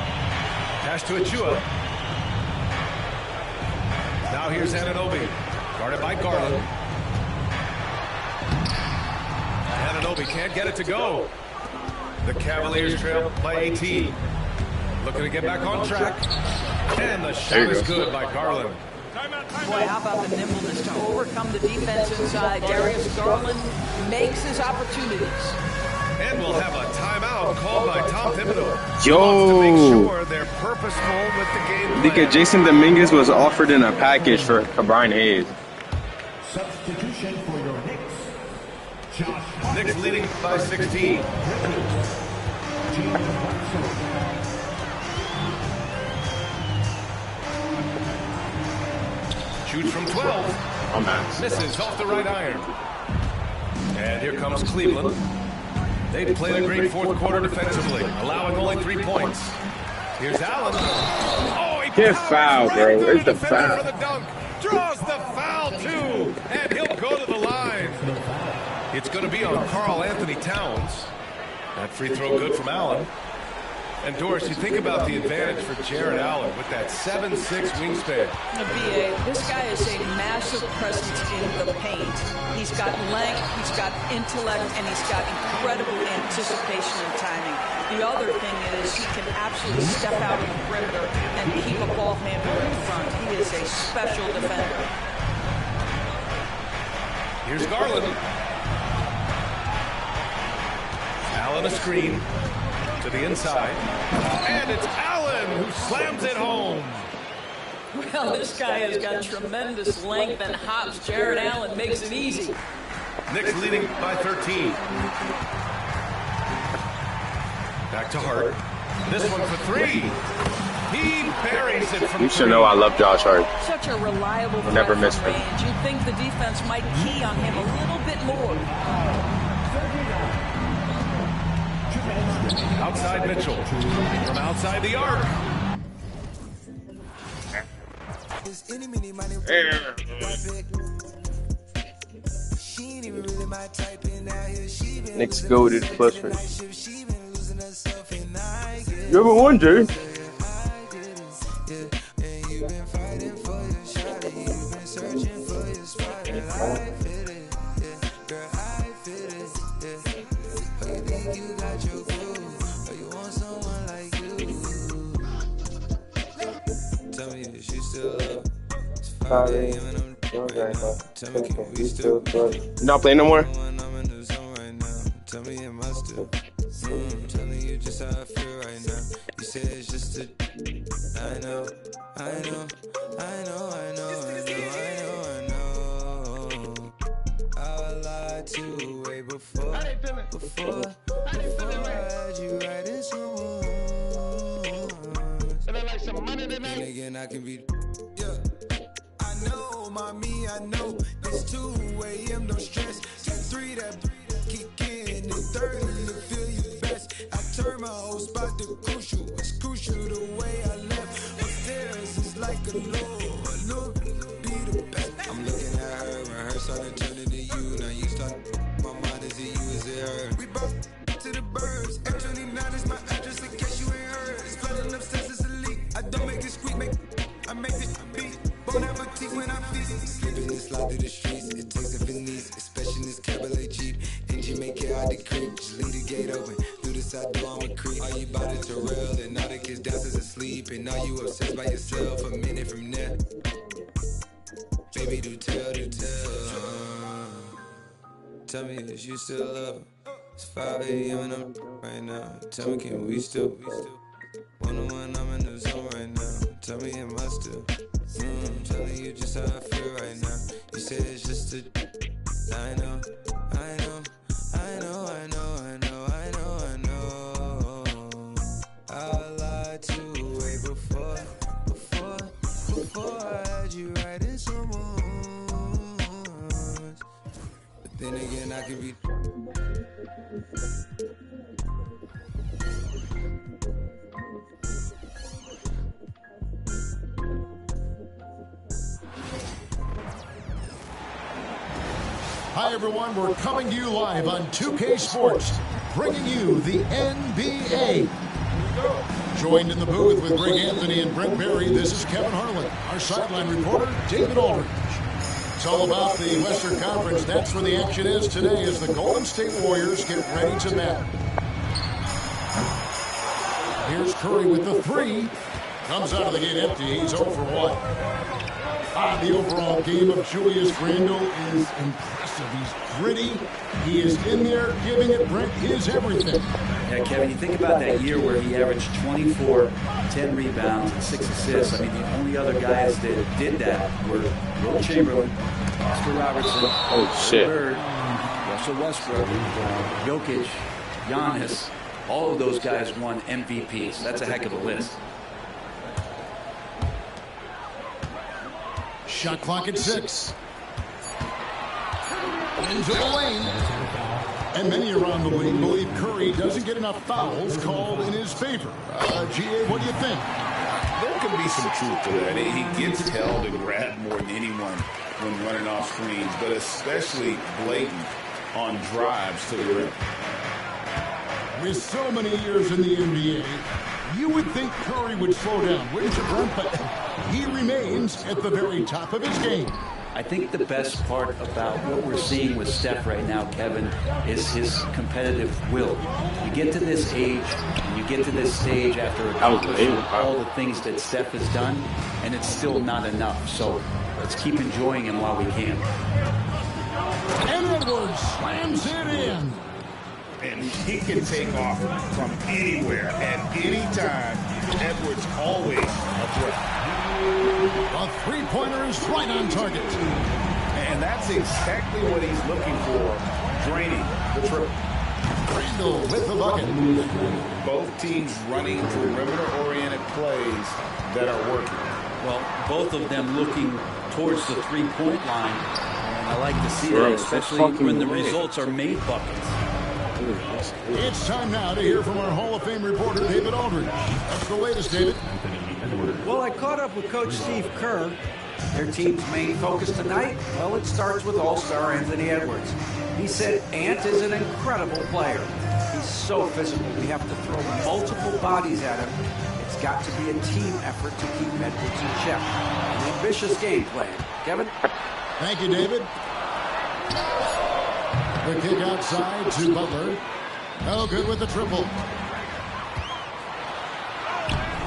S3: Pass to Achua. Now here's Anunoby. Guarded by Garland. Anunoby can't get it to go. The Cavaliers trail by 18. Looking to get back on track. And the shot is good by Garland.
S8: Boy, how about the nimbleness to overcome the defense inside. Darius Garland makes his opportunities.
S3: And we'll have a timeout called by Tom Thibodeau.
S1: Yo!
S3: To make sure they're purposeful with the game plan.
S1: Because Jason Dominguez was offered in a package for Brian Hayes.
S7: Substitution for your Knicks.
S3: Knicks leading by 16. Shoots from 12.
S1: Oh, man.
S3: Misses off the right iron. And here comes Cleveland. They've played a great fourth quarter defensively, allowing only 3 points. Here's Allen. Oh, he
S1: Get foul, bro. Where's the foul?
S3: For the dunk. Draws the foul, too. And he'll go to the line. It's going to be on Karl Anthony Towns. That free throw good from Allen. And Doris, you think about the advantage for Jared Allen with that 7'6" wingspan.
S8: BA, this guy is a massive presence in the paint. He's got length, he's got intellect, and he's got incredible anticipation and timing. The other thing is he can absolutely step out of the perimeter and keep a ball handler in front. He is a special defender.
S3: Here's Garland. Allen a screen. To the inside. And it's Allen who slams it home.
S8: Well, this guy has got tremendous length and hops. Jared Allen makes it easy.
S3: Knicks leading by 13. Back to Hart. This one for three. He buries it from
S1: You should know I love Josh Hart.
S8: Such a reliable
S1: We'll never miss him.
S8: range. You'd think the defense might key on him a little bit more.
S3: Outside Mitchell. From outside the arc.
S1: Knicks goated plus for. You ever won, Jay? You not playing no more?
S9: Tell me am I still telling you just how I feel right now. You say it's just a I know I lied to you way before I had you right in someone. Then again I can be I know, mommy, I know. It's 2 a.m. no stress. 3 that kick in and 30 to feel you best. I turn my whole spot to crucial. It's crucial the way I left. Upstairs is like a look, be the best. I'm looking at her when her started turning to you. Now you start, my mind is it you, is it her? We both to the birds. F29 is my address in case you ain't heard. It's flooding upstairs, it's a leak. I don't make it squeak, I make it beat. Bon appetit when I feast. Slipping and slide through the streets. It takes a finesse, especially in this cabaret Jeep. Engine make it out the creep. Just leave the gate open. Through the side door, I'm a creep. Are you about to Terrell? And all the kids downstairs asleep. And are you obsessed by yourself? A minute from there. Baby, do tell. Tell me if you still love. It's 5 a.m. and I'm right now. Tell me, can we still? 101, I'm in the zone right now. Tell me, am I still? I'm telling you just how I feel right now. You say it's just a I know I lied to you way before I had you right in someone. But then again I can be
S11: Hi, everyone. We're coming to you live on 2K Sports, bringing you the NBA. Joined in the booth with Greg Anthony and Brent Berry, this is Kevin Harlan. Our sideline reporter, David Aldridge. It's all about the Western Conference. That's where the action is today as the Golden State Warriors get ready to bat. Here's Curry with the 3. Comes out of the gate empty. He's 0 for 1. The overall game of Julius Randle is impressive. He's gritty. He is in there giving it, Brent, his everything.
S12: Yeah, Kevin, you think about that year where he averaged 24, 10 rebounds, and 6 assists. I mean, the only other guys that did that were Will Chamberlain, Oscar Robertson, Bird, Russell Westbrook, Jokic, Giannis. All of those guys won MVPs. That's a heck of a list.
S11: Shot clock at 6. Into the lane. And many around the league believe Curry doesn't get enough fouls called in his favor. GA, what do you think?
S13: There could be some truth to that. He gets held and grabbed more than anyone when running off screens, but especially blatant on drives to the rim.
S11: With so many years in the NBA, you would think Curry would slow down, wouldn't you, Brent? But he remains at the very top of his game.
S12: I think the best part about what we're seeing with Steph right now, Kevin, is his competitive will. You get to this age, and you get to this stage after accomplishing all the things that Steph has done, and it's still not enough. So let's keep enjoying him while we can.
S11: And Edwards slams it in.
S13: And he can take off from anywhere at any time. Edwards always a threat.
S11: A three-pointer is right on target.
S13: And that's exactly what he's looking for, draining the triple.
S11: Randle with the bucket.
S13: Both teams running perimeter-oriented plays that are working.
S12: Well, both of them looking towards the three-point line. And I like to see that, especially when the results are made buckets.
S11: It's time now to hear from our Hall of Fame reporter, David Aldridge. What's the latest, David?
S14: Well, I caught up with Coach Steve Kerr. Their team's main focus tonight, well, it starts with All-Star Anthony Edwards. He said Ant is an incredible player. He's so physical. We have to throw multiple bodies at him. It's got to be a team effort to keep Edwards in check. An ambitious game plan. Kevin?
S11: Thank you, David. The kick outside to Butler. No good with the triple.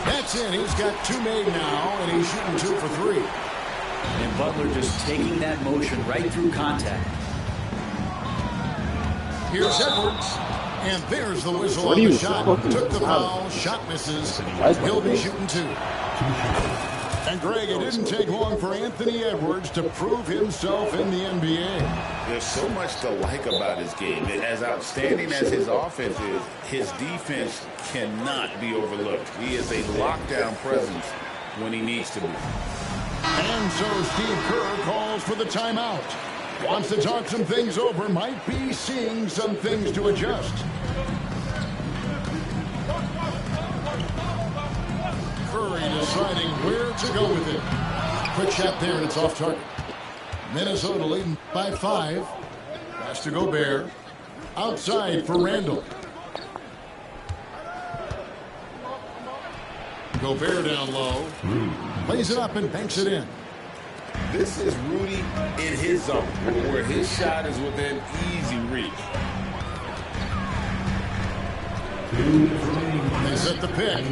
S11: That's in. He's got 2 made now, and he's shooting 2 for 3.
S12: And Butler just taking that motion right through contact.
S11: Here's Edwards. And there's the whistle on the shot. Took the foul. Shot misses. He'll be shooting 2. And Greg, it didn't take long for Anthony Edwards to prove himself in the NBA.
S13: There's so much to like about his game. As outstanding as his offense is, his defense cannot be overlooked. He is a lockdown presence when he needs to be.
S11: And so Steve Kerr calls for the timeout. Wants to talk some things over. Might be seeing some things to adjust. Curry deciding where to go with it. Quick shot there, and it's off target. Minnesota leading by 5. Pass to Gobert. Outside for Randall. Gobert down low. Plays it up and banks it in.
S13: This is Rudy in his zone, where his shot is within easy reach.
S11: They set the pick.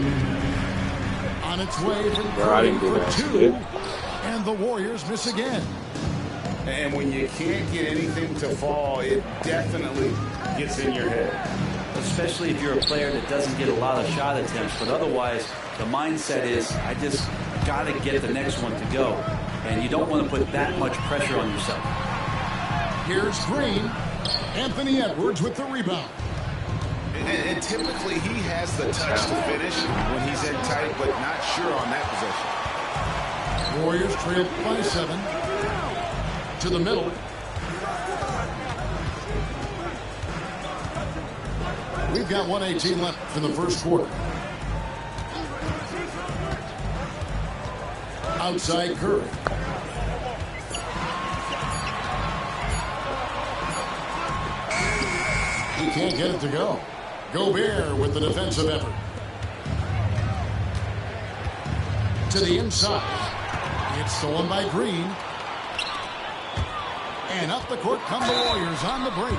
S11: On its way from Curry for 2. And the Warriors miss again.
S13: And when you can't get anything to fall, it definitely gets in your head.
S12: Especially if you're a player that doesn't get a lot of shot attempts. But otherwise, the mindset is, I just got to get the next one to go. And you don't want to put that much pressure on yourself.
S11: Here's Green. Anthony Edwards with the rebound.
S13: And typically he has the touch to finish when he's in tight, but not sure on that possession.
S11: Warriors trail by 7. To the middle. We've got 1:18 left in the first quarter. Outside Curry. He can't get it to go. Gobert with the defensive effort. To the inside. It's stolen by Green. And up the court come the Warriors on the break.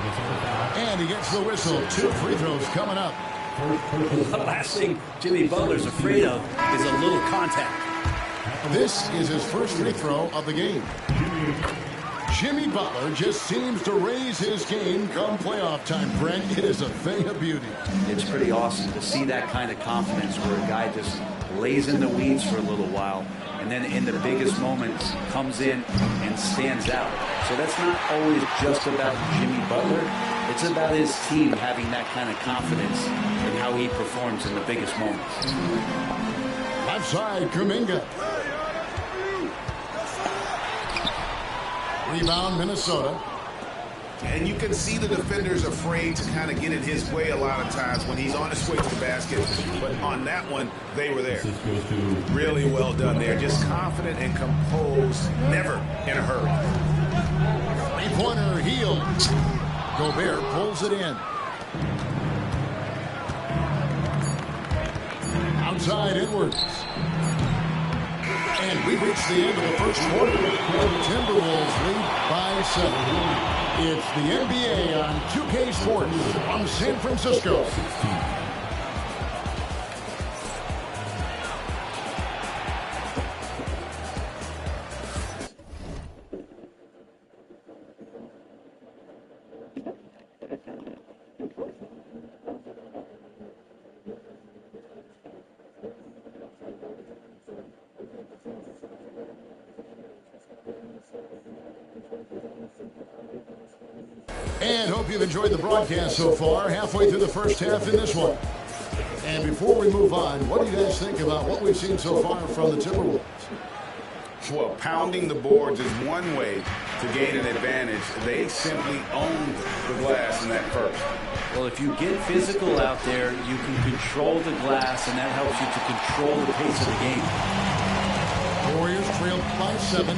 S11: And he gets the whistle. 2 free throws coming up.
S12: The last thing Jimmy Butler's afraid of is a little contact.
S11: This is his first free throw of the game. Jimmy Butler just seems to raise his game come playoff time, Brent. It is a thing of beauty.
S12: It's pretty awesome to see that kind of confidence where a guy just lays in the weeds for a little while and then in the biggest moments comes in and stands out. So that's not always just about Jimmy Butler. It's about his team having that kind of confidence in how he performs in the biggest moments.
S11: Left side, Kuminga. Rebound, Minnesota.
S13: And you can see the defenders afraid to kind of get in his way a lot of times when he's on his way to the basket. But on that one, they were there. Really well done there. Just confident and composed, never in a hurry.
S11: Three-pointer, heel. Gobert pulls it in. Outside Edwards. And we reach the end of the first quarter. The Timberwolves lead by 7. It's the NBA on 2K Sports from San Francisco. And hope you've enjoyed the broadcast so far. Halfway through the first half in this one. And before we move on, what do you guys think about what we've seen so far from the Timberwolves?
S13: Well, pounding the boards is one way to gain an advantage. They simply owned the glass in that first.
S12: Well, if you get physical out there, you can control the glass, and that helps you to control the pace of the game.
S11: Warriors trail by 7.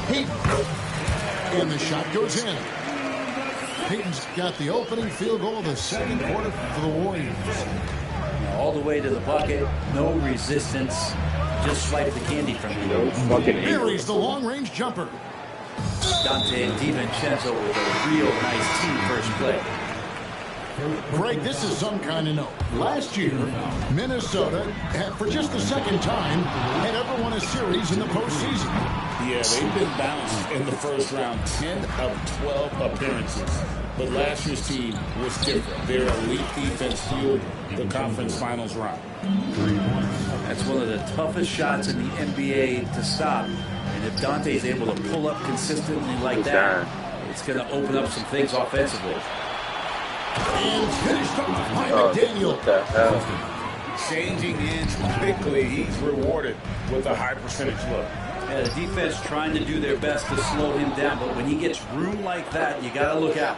S11: Payton. And the shot goes in. Payton's got the opening field goal of the second quarter for the Warriors.
S12: Now, all the way to the bucket, no resistance. Just swipe the candy from him.
S11: Buries the long-range jumper.
S12: Dante DiVincenzo with a real nice team first play.
S11: Greg, this is some kind of note. Last year, Minnesota, for just the second time, had ever won a series in the postseason.
S13: Yeah, they've been bounced in the first round, 10 of 12 appearances. But last year's team was different. Their elite defense fueled the conference finals run.
S12: That's one of the toughest shots in the NBA to stop. And if Dante's able to pull up consistently like that, it's going to open up some things offensively.
S11: And finished off by McDaniel.
S13: Changing ends quickly, he's rewarded with a high percentage look.
S12: Yeah, the defense trying to do their best to slow him down, but when he gets room like that, you got to look out.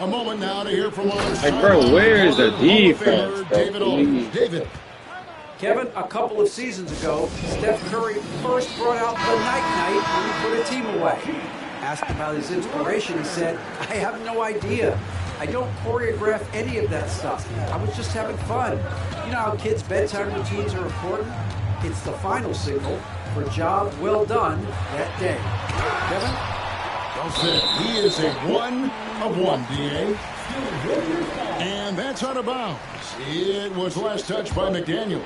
S11: A moment now to hear from our
S1: Hey, bro, where's the defense?
S11: David.
S14: Kevin, a couple of seasons ago, Steph Curry first brought out the night when he put a team away. Asked about his inspiration, he said, I have no idea. I don't choreograph any of that stuff. I was just having fun. You know how kids' bedtime routines are important? It's the final signal for a job well done that day. Kevin?
S11: Well said. He is a 1 of 1, D.A. And that's out of bounds. It was last touched by McDaniels.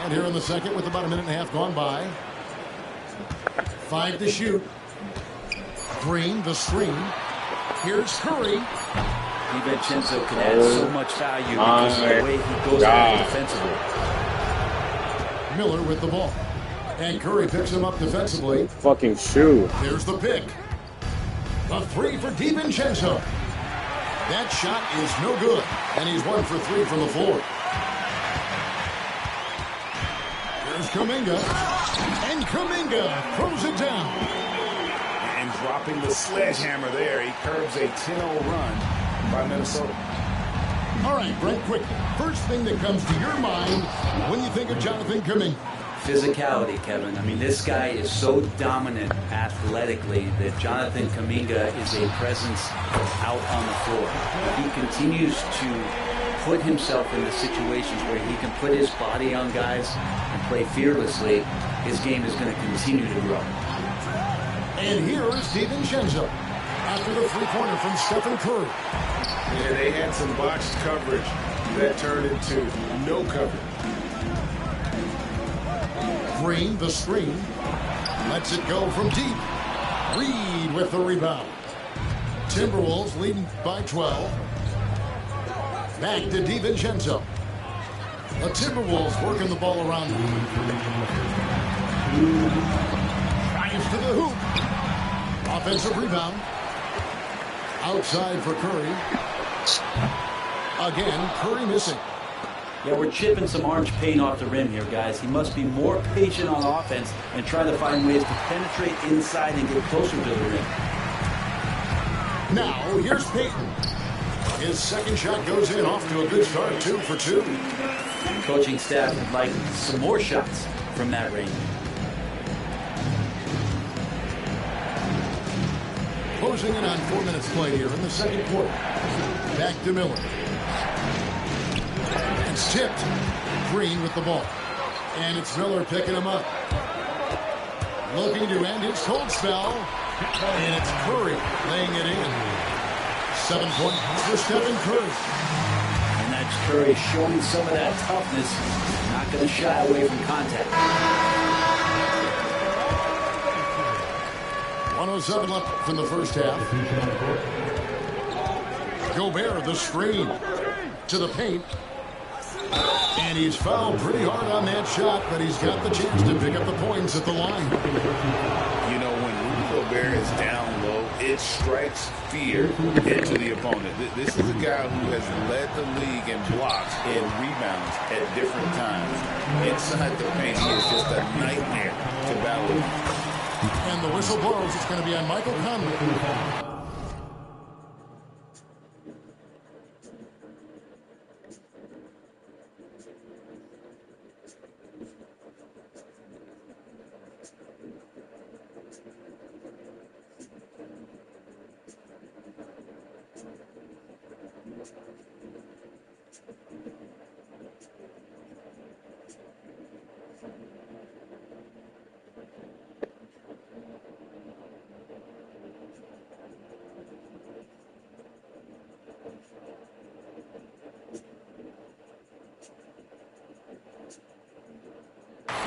S11: And here in the second with about a minute and a half gone by. 5 to shoot. Green, the screen. Here's Curry.
S12: DiVincenzo can add so much value because of the way he goes out defensively.
S11: Miller with the ball. And Curry picks him up defensively.
S1: Fucking shoe.
S11: There's the pick. A 3 for DiVincenzo. That shot is no good. And he's 1 for 3 from the floor. Here's Kuminga. And Kuminga throws it down.
S13: And dropping the sledgehammer there, he curbs a 10-0 run by Minnesota.
S11: All right, Brent, quick. First thing that comes to your mind when you think of Jonathan Kuminga.
S12: Physicality, Kevin. I mean, this guy is so dominant athletically that Jonathan Kuminga is a presence out on the floor. If he continues to put himself into situations where he can put his body on guys and play fearlessly, his game is going to continue to grow.
S11: And here is DiVincenzo after the three-pointer from Stephen Curry.
S13: Yeah, they had some boxed coverage that turned into no coverage.
S11: Green, the screen. Lets it go from deep. Reed with the rebound. Timberwolves leading by 12. Back to DiVincenzo. The Timberwolves working the ball around them. Drives to the hoop. Offensive rebound. Outside for Curry. Again, Curry missing.
S12: Yeah, we're chipping some orange paint off the rim here, guys. He must be more patient on offense and try to find ways to penetrate inside and get closer to the rim.
S11: Now, here's Payton. His second shot goes in, off to a good start, 2 for 2.
S12: The coaching staff would like some more shots from that range.
S11: Closing in on 4 minutes played here in the second quarter. Back to Miller. It's tipped. Green with the ball. And it's Miller picking him up. Looking to end his cold spell. And it's Curry laying it in. 7 points for Stephen Cruz.
S12: And that's Curry showing some of that toughness. Not going to shy away from contact.
S11: 107 left in the first half. Gobert, the screen to the paint. And he's fouled pretty hard on that shot, but he's got the chance to pick up the points at the line.
S13: You know, when Rudy Gobert is down low, it strikes fear into the opponent. This is a guy who has led the league in blocks and rebounds at different times. Inside the paint, he is just a nightmare to battle.
S11: And the whistle blows. It's going to be on Michael Conley.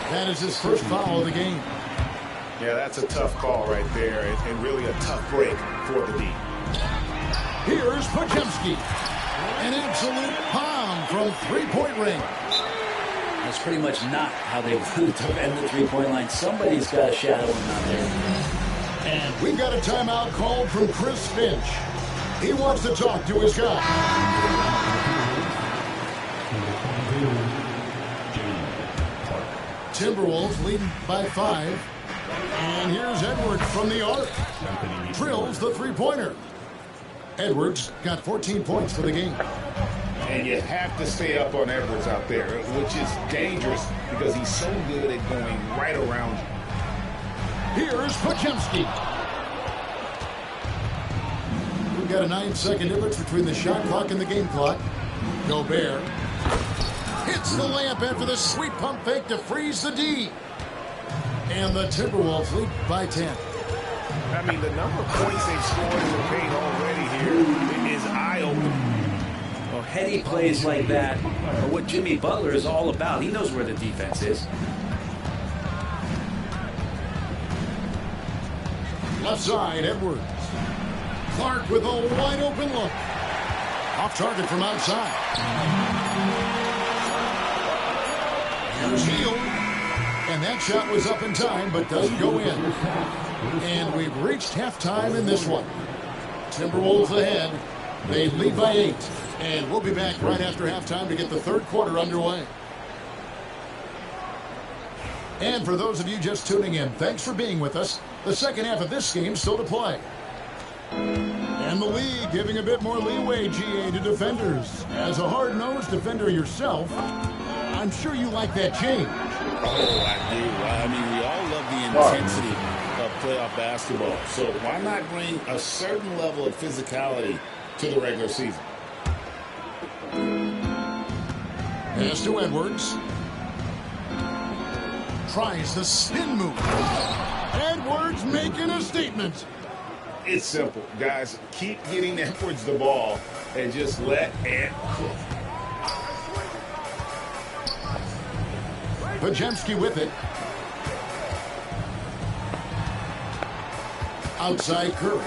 S11: That is his first foul of the game.
S13: Yeah, that's a tough call right there, and really a tough break for the D.
S11: Here's Podziemski. An absolute bomb from three-point range.
S12: That's pretty much not how they want to defend the three-point line. Somebody's got to shadow him out there.
S11: And we've got a timeout called from Chris Finch. He wants to talk to his guy. Timberwolves leading by 5. And here's Edwards from the arc. Drills the three-pointer. Edwards got 14 points for the game.
S13: And you have to stay up on Edwards out there, which is dangerous because he's so good at going right around you.
S11: Here's Podziemski. We've got a 9-second difference between the shot clock and the game clock. Gobert hits the layup after the sweet pump fake to freeze the D. And the Timberwolves lead by 10.
S13: I mean, the number of points they've scored in the paint already here is eye-opening.
S12: Well, heady plays like that are what Jimmy Butler is all about. He knows where the defense is.
S11: Left side, Edwards. Clark with a wide-open look. Off target from outside. Here's Hield. And that shot was up in time, but doesn't go in. And we've reached halftime in this one. Timberwolves ahead. They lead by 8. And we'll be back right after halftime to get the third quarter underway. And for those of you just tuning in, thanks for being with us. The second half of this game still to play. And the league giving a bit more leeway, GA, to defenders. As a hard-nosed defender yourself, I'm sure you like that change.
S5: Oh, I do. I mean, we all love the intensity of playoff basketball. So why not bring a certain level of physicality to the regular season?
S11: Pass to Edwards. Tries the spin move. Edwards making a statement.
S13: It's simple, guys. Keep getting Edwards the ball and just let Ant cook.
S11: Podziemski with it. Outside Curry.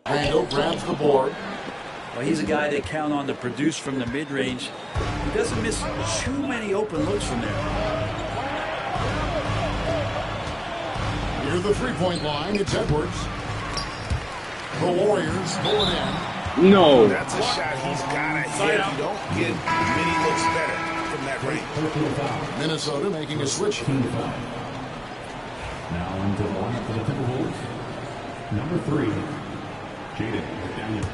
S11: Randall grabs the board.
S12: Well, he's a guy they count on to produce from the mid-range. He doesn't miss too many open looks from there.
S11: Near the three-point line, it's Edwards. The Warriors pull it in.
S1: No.
S13: That's a shot he's got to hit. You don't get many looks better from that range.
S11: Minnesota making a switch.
S7: Now into the line for the Timberwolves. Number 3, Jaden Daniels.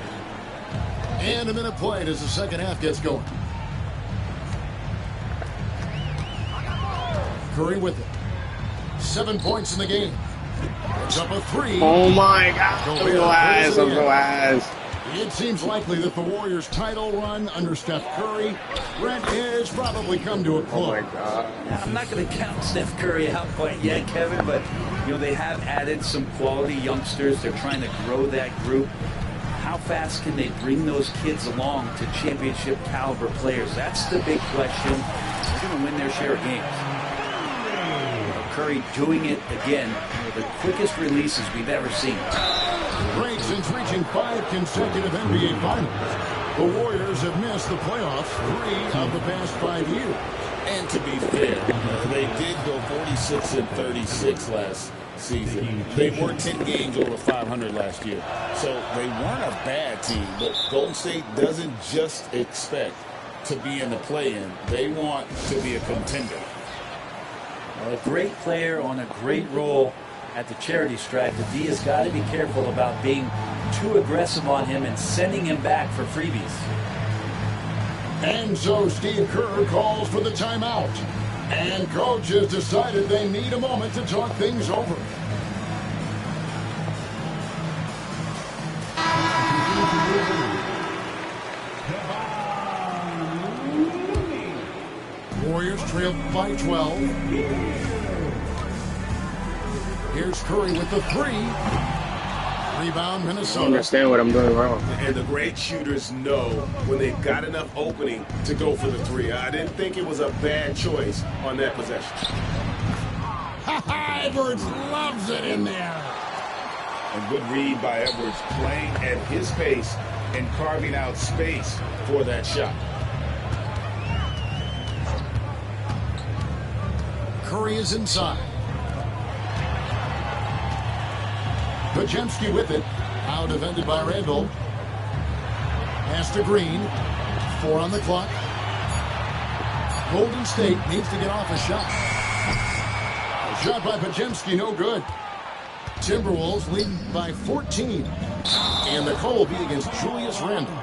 S11: And a minute played as the second half gets going. Curry with it. 7 points in the game. Puts up a 3.
S1: Oh my God. I'm glass.
S11: It seems likely that the Warriors' title run under Steph Curry, Brent, has probably come to a close.
S1: Oh my God.
S12: I'm not going to count Steph Curry out quite yet, Kevin, but you know they have added some quality youngsters. They're trying to grow that group. How fast can they bring those kids along to championship caliber players? That's the big question. They're going to win their share of games. Curry doing it again, one of the quickest releases we've ever seen.
S11: Great since reaching 5 consecutive NBA Finals. The Warriors have missed the playoffs 3 of the past 5 years.
S5: And to be fair, they did go 46-36 last
S13: season. They were 10 games over 500 last year. So they weren't a bad team, but Golden State doesn't just expect to be in the play-in. They want to be a contender.
S12: Well, a great player on a great role at the charity stripe. The D has got to be careful about being too aggressive on him and sending him back for freebies.
S11: And so Steve Kerr calls for the timeout. And coach has decided they need a moment to talk things over. Warriors trail by 12. Here's Curry with the 3. Rebound, Minnesota.
S1: I don't understand what I'm doing wrong.
S13: And the great shooters know when they've got enough opening to go for the 3. I didn't think it was a bad choice on that possession.
S11: Edwards loves it in there.
S13: A good read by Edwards, playing at his pace and carving out space for that shot.
S11: Curry is inside. Podziemski with it. Out defended by Randall. Pass to Green. 4 on the clock. Golden State needs to get off a shot. A shot by Podziemski, no good. Timberwolves leading by 14. And the call will be against Julius Randle.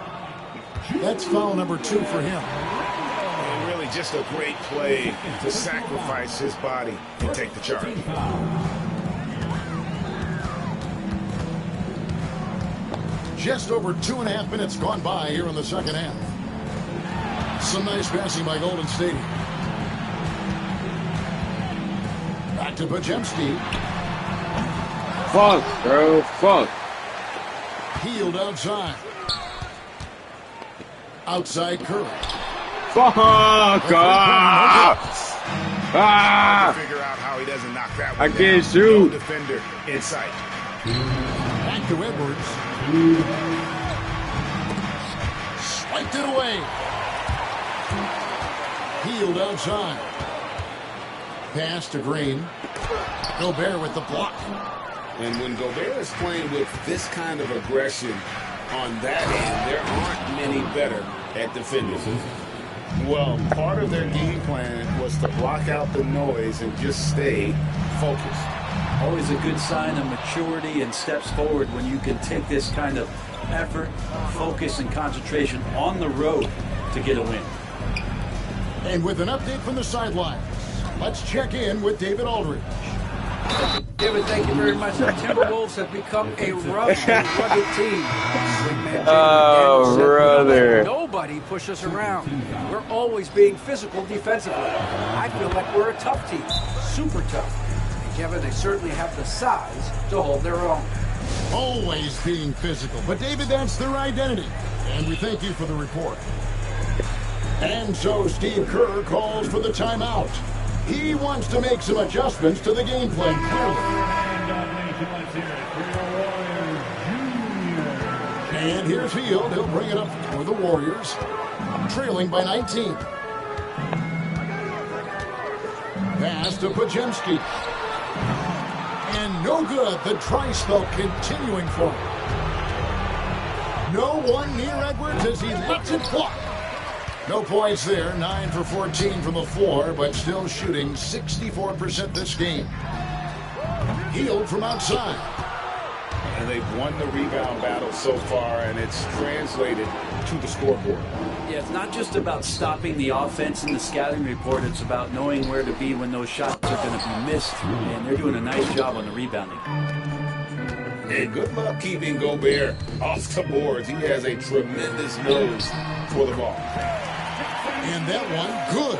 S11: That's foul number 2 for him.
S13: And really just a great play to sacrifice his body and take the charge.
S11: Just over 2.5 minutes gone by here in the second half. Some nice passing by Golden State. Back to Podziemski.
S1: Funk, bro. Funk.
S11: Healed outside. Outside Curry.
S1: Fuck!
S13: Figure out how he doesn't knock that one
S1: I can't
S13: down.
S1: shoot.
S13: No defender in sight.
S11: Back to Edwards. Swiped it away. Healed outside. Pass to Green. Gobert with the block.
S13: And when Gobert is playing with this kind of aggression on that end, there aren't many better at defending. Well, part of their game plan was to block out the noise and just stay focused.
S12: Always a good sign of maturity and steps forward when you can take this kind of effort, focus, and concentration on the road to get a win.
S11: And with an update from the sidelines, let's check in with David Aldridge.
S14: David, thank you very much. The Timberwolves have become a rough and rugged team.
S1: Oh, brother.
S14: Nobody pushes around. We're always being physical defensively. I feel like we're a tough team, super tough. And Kevin, they certainly have the size to hold their own.
S11: Always being physical. But David, that's their identity. And we thank you for the report. And so Steve Kerr calls for the timeout. He wants to make some adjustments to the game plan, clearly. And here's Field. He'll bring it up for the Warriors, trailing by 19. Pass to Podziemski. And no good. The dry spell continuing for him. No one near Edwards as he lets it fly. No points there, 9 for 14 from the floor, but still shooting 64% this game. Healed from outside.
S13: And they've won the rebound battle so far, and it's translated to the scoreboard.
S12: Yeah, it's not just about stopping the offense in the scouting report. It's about knowing where to be when those shots are going to be missed. And they're doing a nice job on the rebounding.
S13: And good luck keeping Gobert off the boards. He has a tremendous nose for the ball.
S11: And that one, good.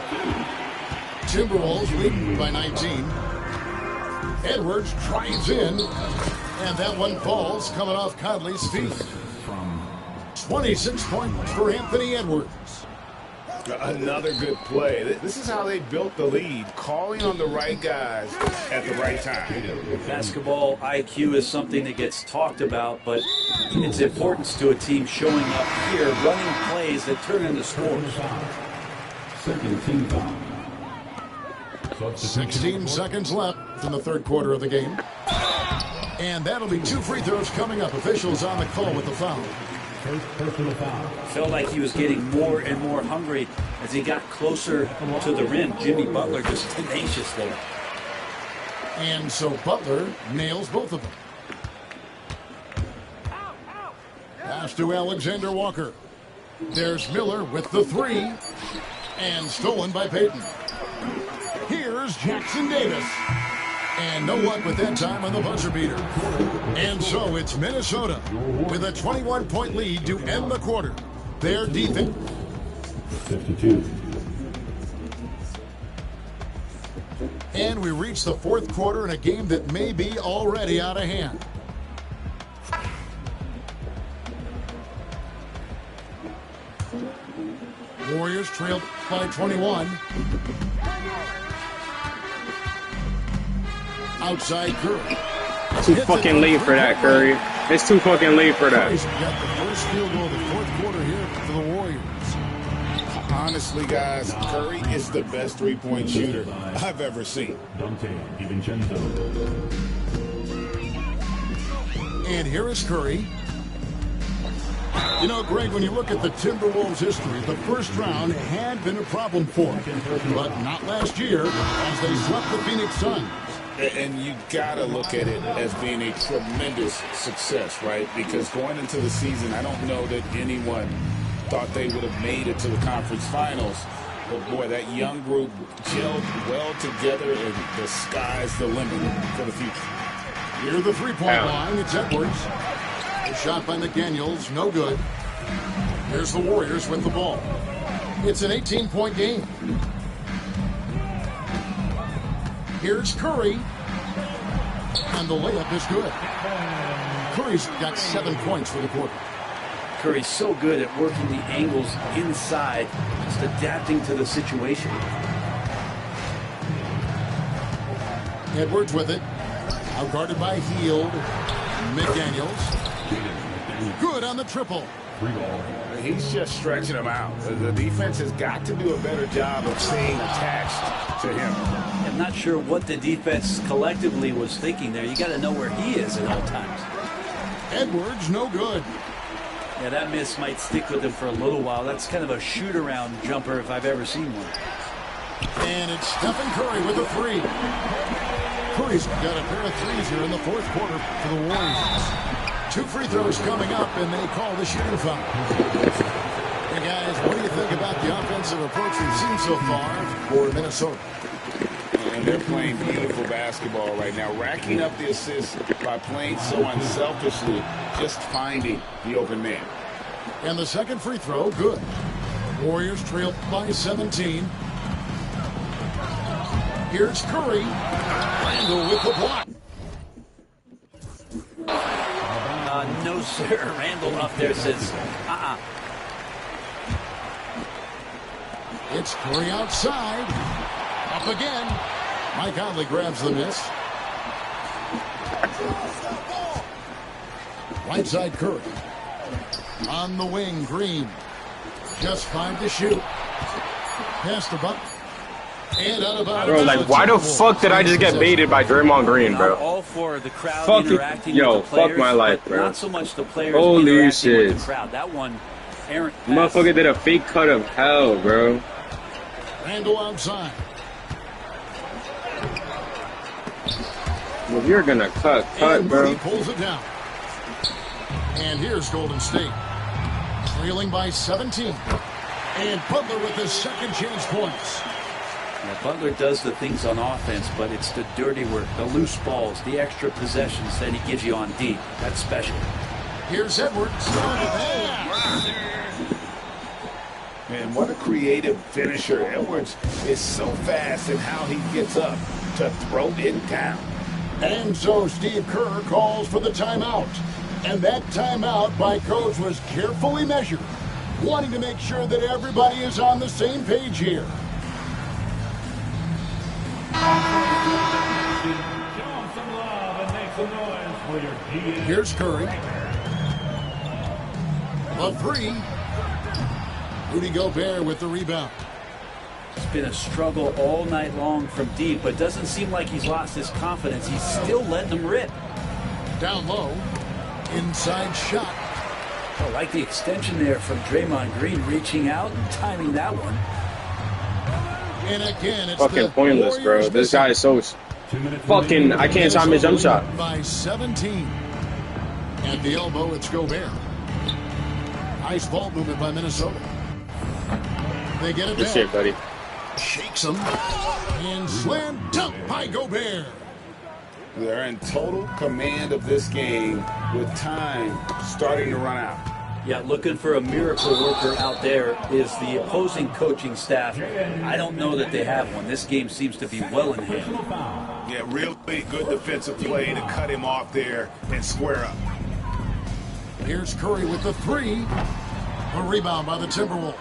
S11: Timberwolves leading by 19. Edwards drives in, and that one falls, coming off Conley's feet. 26 points for Anthony Edwards.
S13: Another good play. This is how they built the lead, calling on the right guys at the right time.
S12: Basketball IQ is something that gets talked about, but its importance to a team showing up here, running plays that turn into scores.
S7: Second team foul.
S11: 16 seconds left in the third quarter of the game. And that'll be 2 free throws coming up. Officials on the call with the foul.
S7: First personal foul.
S12: Felt like he was getting more and more hungry as he got closer to the rim. Jimmy Butler just tenacious there.
S11: And so Butler nails both of them. Pass to Alexander Walker. There's Miller with the 3. And stolen by Payton. Here's Jackson Davis. And no luck with that time on the buzzer beater. And so it's Minnesota with a 21-point lead to end the quarter. Their defense.
S7: 52.
S11: And we reach the fourth quarter in a game that may be already out of hand. Warriors trailed by 21. Outside Curry.
S1: Too fucking late for that, Curry. It's too fucking late for that.
S11: Curry's got the first field goal of the fourth quarter here for the Warriors.
S13: Honestly, guys, Curry is the best three-point shooter I've ever seen.
S11: And here is Curry. You know, Greg, when you look at the Timberwolves' history, the first round had been a problem for them, but not last year as they swept the Phoenix Suns.
S13: And you got to look at it as being a tremendous success, right? Because going into the season, I don't know that anyone thought they would have made it to the conference finals. But, boy, that young group gelled well together, and the sky's the limit for the future.
S11: Near the three-point line, it's Edwards. A shot by McDaniels, no good. Here's the Warriors with the ball. It's an 18-point game. Here's Curry. And the layup is good. Curry's got 7 points for the quarter.
S12: Curry's so good at working the angles inside, just adapting to the situation.
S11: Edwards with it. Out guarded by Hield. McDaniels. Good on the triple.
S13: He's just stretching him out. The defense has got to do a better job of staying attached to him.
S12: I'm not sure what the defense collectively was thinking there. You got to know where he is at all times.
S11: Edwards, no good.
S12: Yeah, that miss might stick with him for a little while. That's kind of a shoot-around jumper if I've ever seen one.
S11: And it's Stephen Curry with a 3. Curry's got a pair of threes here in the fourth quarter for the Warriors. 2 free throws coming up, and they call the shooting foul. Hey, guys, what do you think about the offensive approach we've seen so far for Minnesota?
S13: And they're playing beautiful basketball right now, racking up the assists by playing so unselfishly, just finding the open man.
S11: And the second free throw, good. Warriors trail by 17. Here's Curry. Randall with the block.
S12: No, sir. Randall up there says,
S11: It's Curry outside. Up again. Mike Conley grabs the miss. Right side Curry. On the wing, Green. Just 5 to shoot. Pass the buck. And out of bounds.
S1: Bro, like, why the fuck did I just get baited by Draymond Green, bro?
S12: All for the crowd
S1: fuck
S12: interacting
S1: yo,
S12: with the players,
S1: fuck my life,
S12: but
S1: bro.
S12: not so much the players
S1: Holy
S12: interacting
S1: shit.
S12: with the crowd. That one, Aaron.
S1: Motherfucker did a fake cut of hell, bro.
S11: Randall outside.
S1: Well, you're gonna cut,
S11: And
S1: bro.
S11: Moody pulls it down. And here's Golden State. Trailing by 17. And Butler with his second chance points.
S12: Now, Butler does the things on offense, but it's the dirty work, the loose balls, the extra possessions that he gives you on D. That's special.
S11: Here's Edwards.
S13: Man, what a creative finisher. Edwards is so fast in how he gets up to throw it down.
S11: And so Steve Kerr calls for the timeout. And that timeout by Coach was carefully measured, wanting to make sure that everybody is on the same page here. Here's Curry. The 3. Rudy Gobert with the rebound.
S12: It's been a struggle all night long from deep, but doesn't seem like he's lost his confidence. He's still letting them rip.
S11: Down low, inside shot.
S12: I like the extension there from Draymond Green, reaching out and timing that one.
S11: And again, it's
S1: fucking pointless, bro. This guy is so fucking. I can't time his jump shot.
S11: By 17. At the elbow, it's Gobert. Nice ball movement by Minnesota. They get it
S1: Good
S11: back.
S1: shit, buddy.
S11: Shakes him. And slam dunk by Gobert.
S13: They're in total command of this game with time starting to run out.
S12: Yeah, looking for a miracle worker out there is the opposing coaching staff. I don't know that they have one. This game seems to be well in hand.
S13: Yeah, really good defensive play to cut him off there and square up.
S11: Here's Curry with the three. A rebound by the Timberwolves.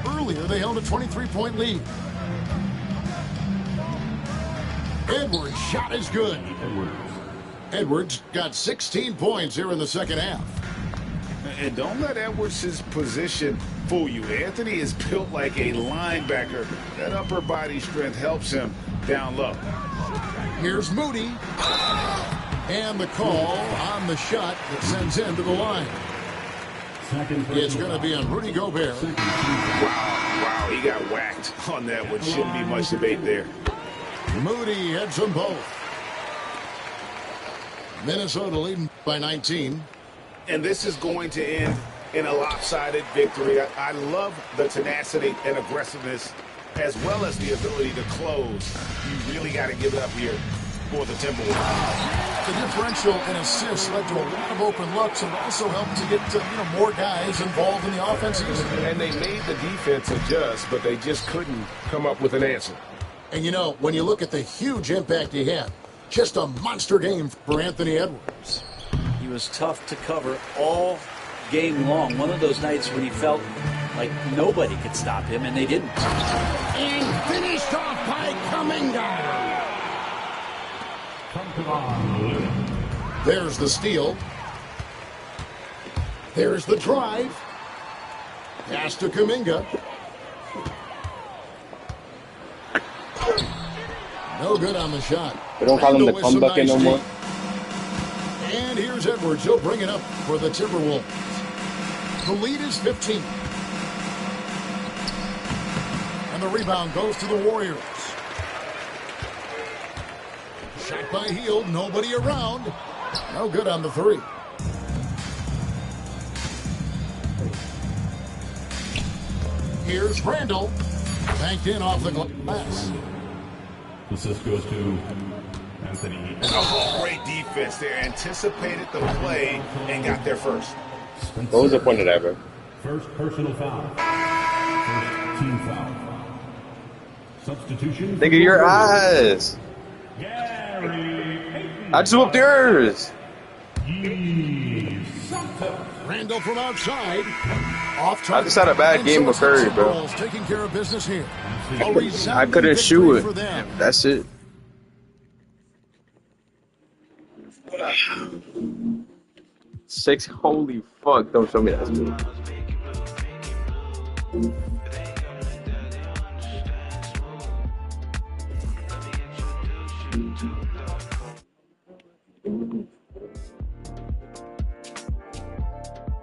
S11: Earlier, they held a 23-point lead. Edwards' shot is good. Edwards got 16 points here in the second half.
S13: And don't let Edwards' position fool you. Anthony is built like a linebacker. That upper body strength helps him down low.
S11: Here's Moody. And the call on the shot that sends him to the line. It's going to be on Rudy Gobert.
S13: Wow, he got whacked on that one. Shouldn't be much debate there.
S11: Moody heads them both. Minnesota leading by 19.
S13: And this is going to end in a lopsided victory. I love the tenacity and aggressiveness as well as the ability to close. You really got to give it up here for the Timberwolves.
S11: The differential in assists led to a lot of open looks and also helped to get more guys involved in the offense.
S13: And they made the defense adjust, but they just couldn't come up with an answer.
S11: And when you look at the huge impact he had, just a monster game for Anthony Edwards.
S12: He was tough to cover all game long. One of those nights when he felt like nobody could stop him, and they didn't.
S11: And finished off by Kuminga. There's the steal. There's the drive. Pass to Kuminga. No good on the shot.
S1: They don't call him the cum bucket no more.
S11: And here's Edwards. He'll bring it up for the Timberwolves. The lead is 15. And the rebound goes to the Warriors. Shot by Hield. Nobody around. No good on the three. Here's Randall. Banked in off the glass.
S7: Assist goes to Anthony.
S13: Oh, great defense there. Anticipated the play and got there first.
S1: What was the point of that, bro?
S7: First personal foul. First team foul. Substitution.
S1: Nigga, your eyes. I just whooped yours.
S11: Randall from outside.
S1: I just had a bad game with Curry, bro.
S11: Taking care of business here.
S1: I couldn't shoot it. That's it. Six. Holy fuck! Don't show me that.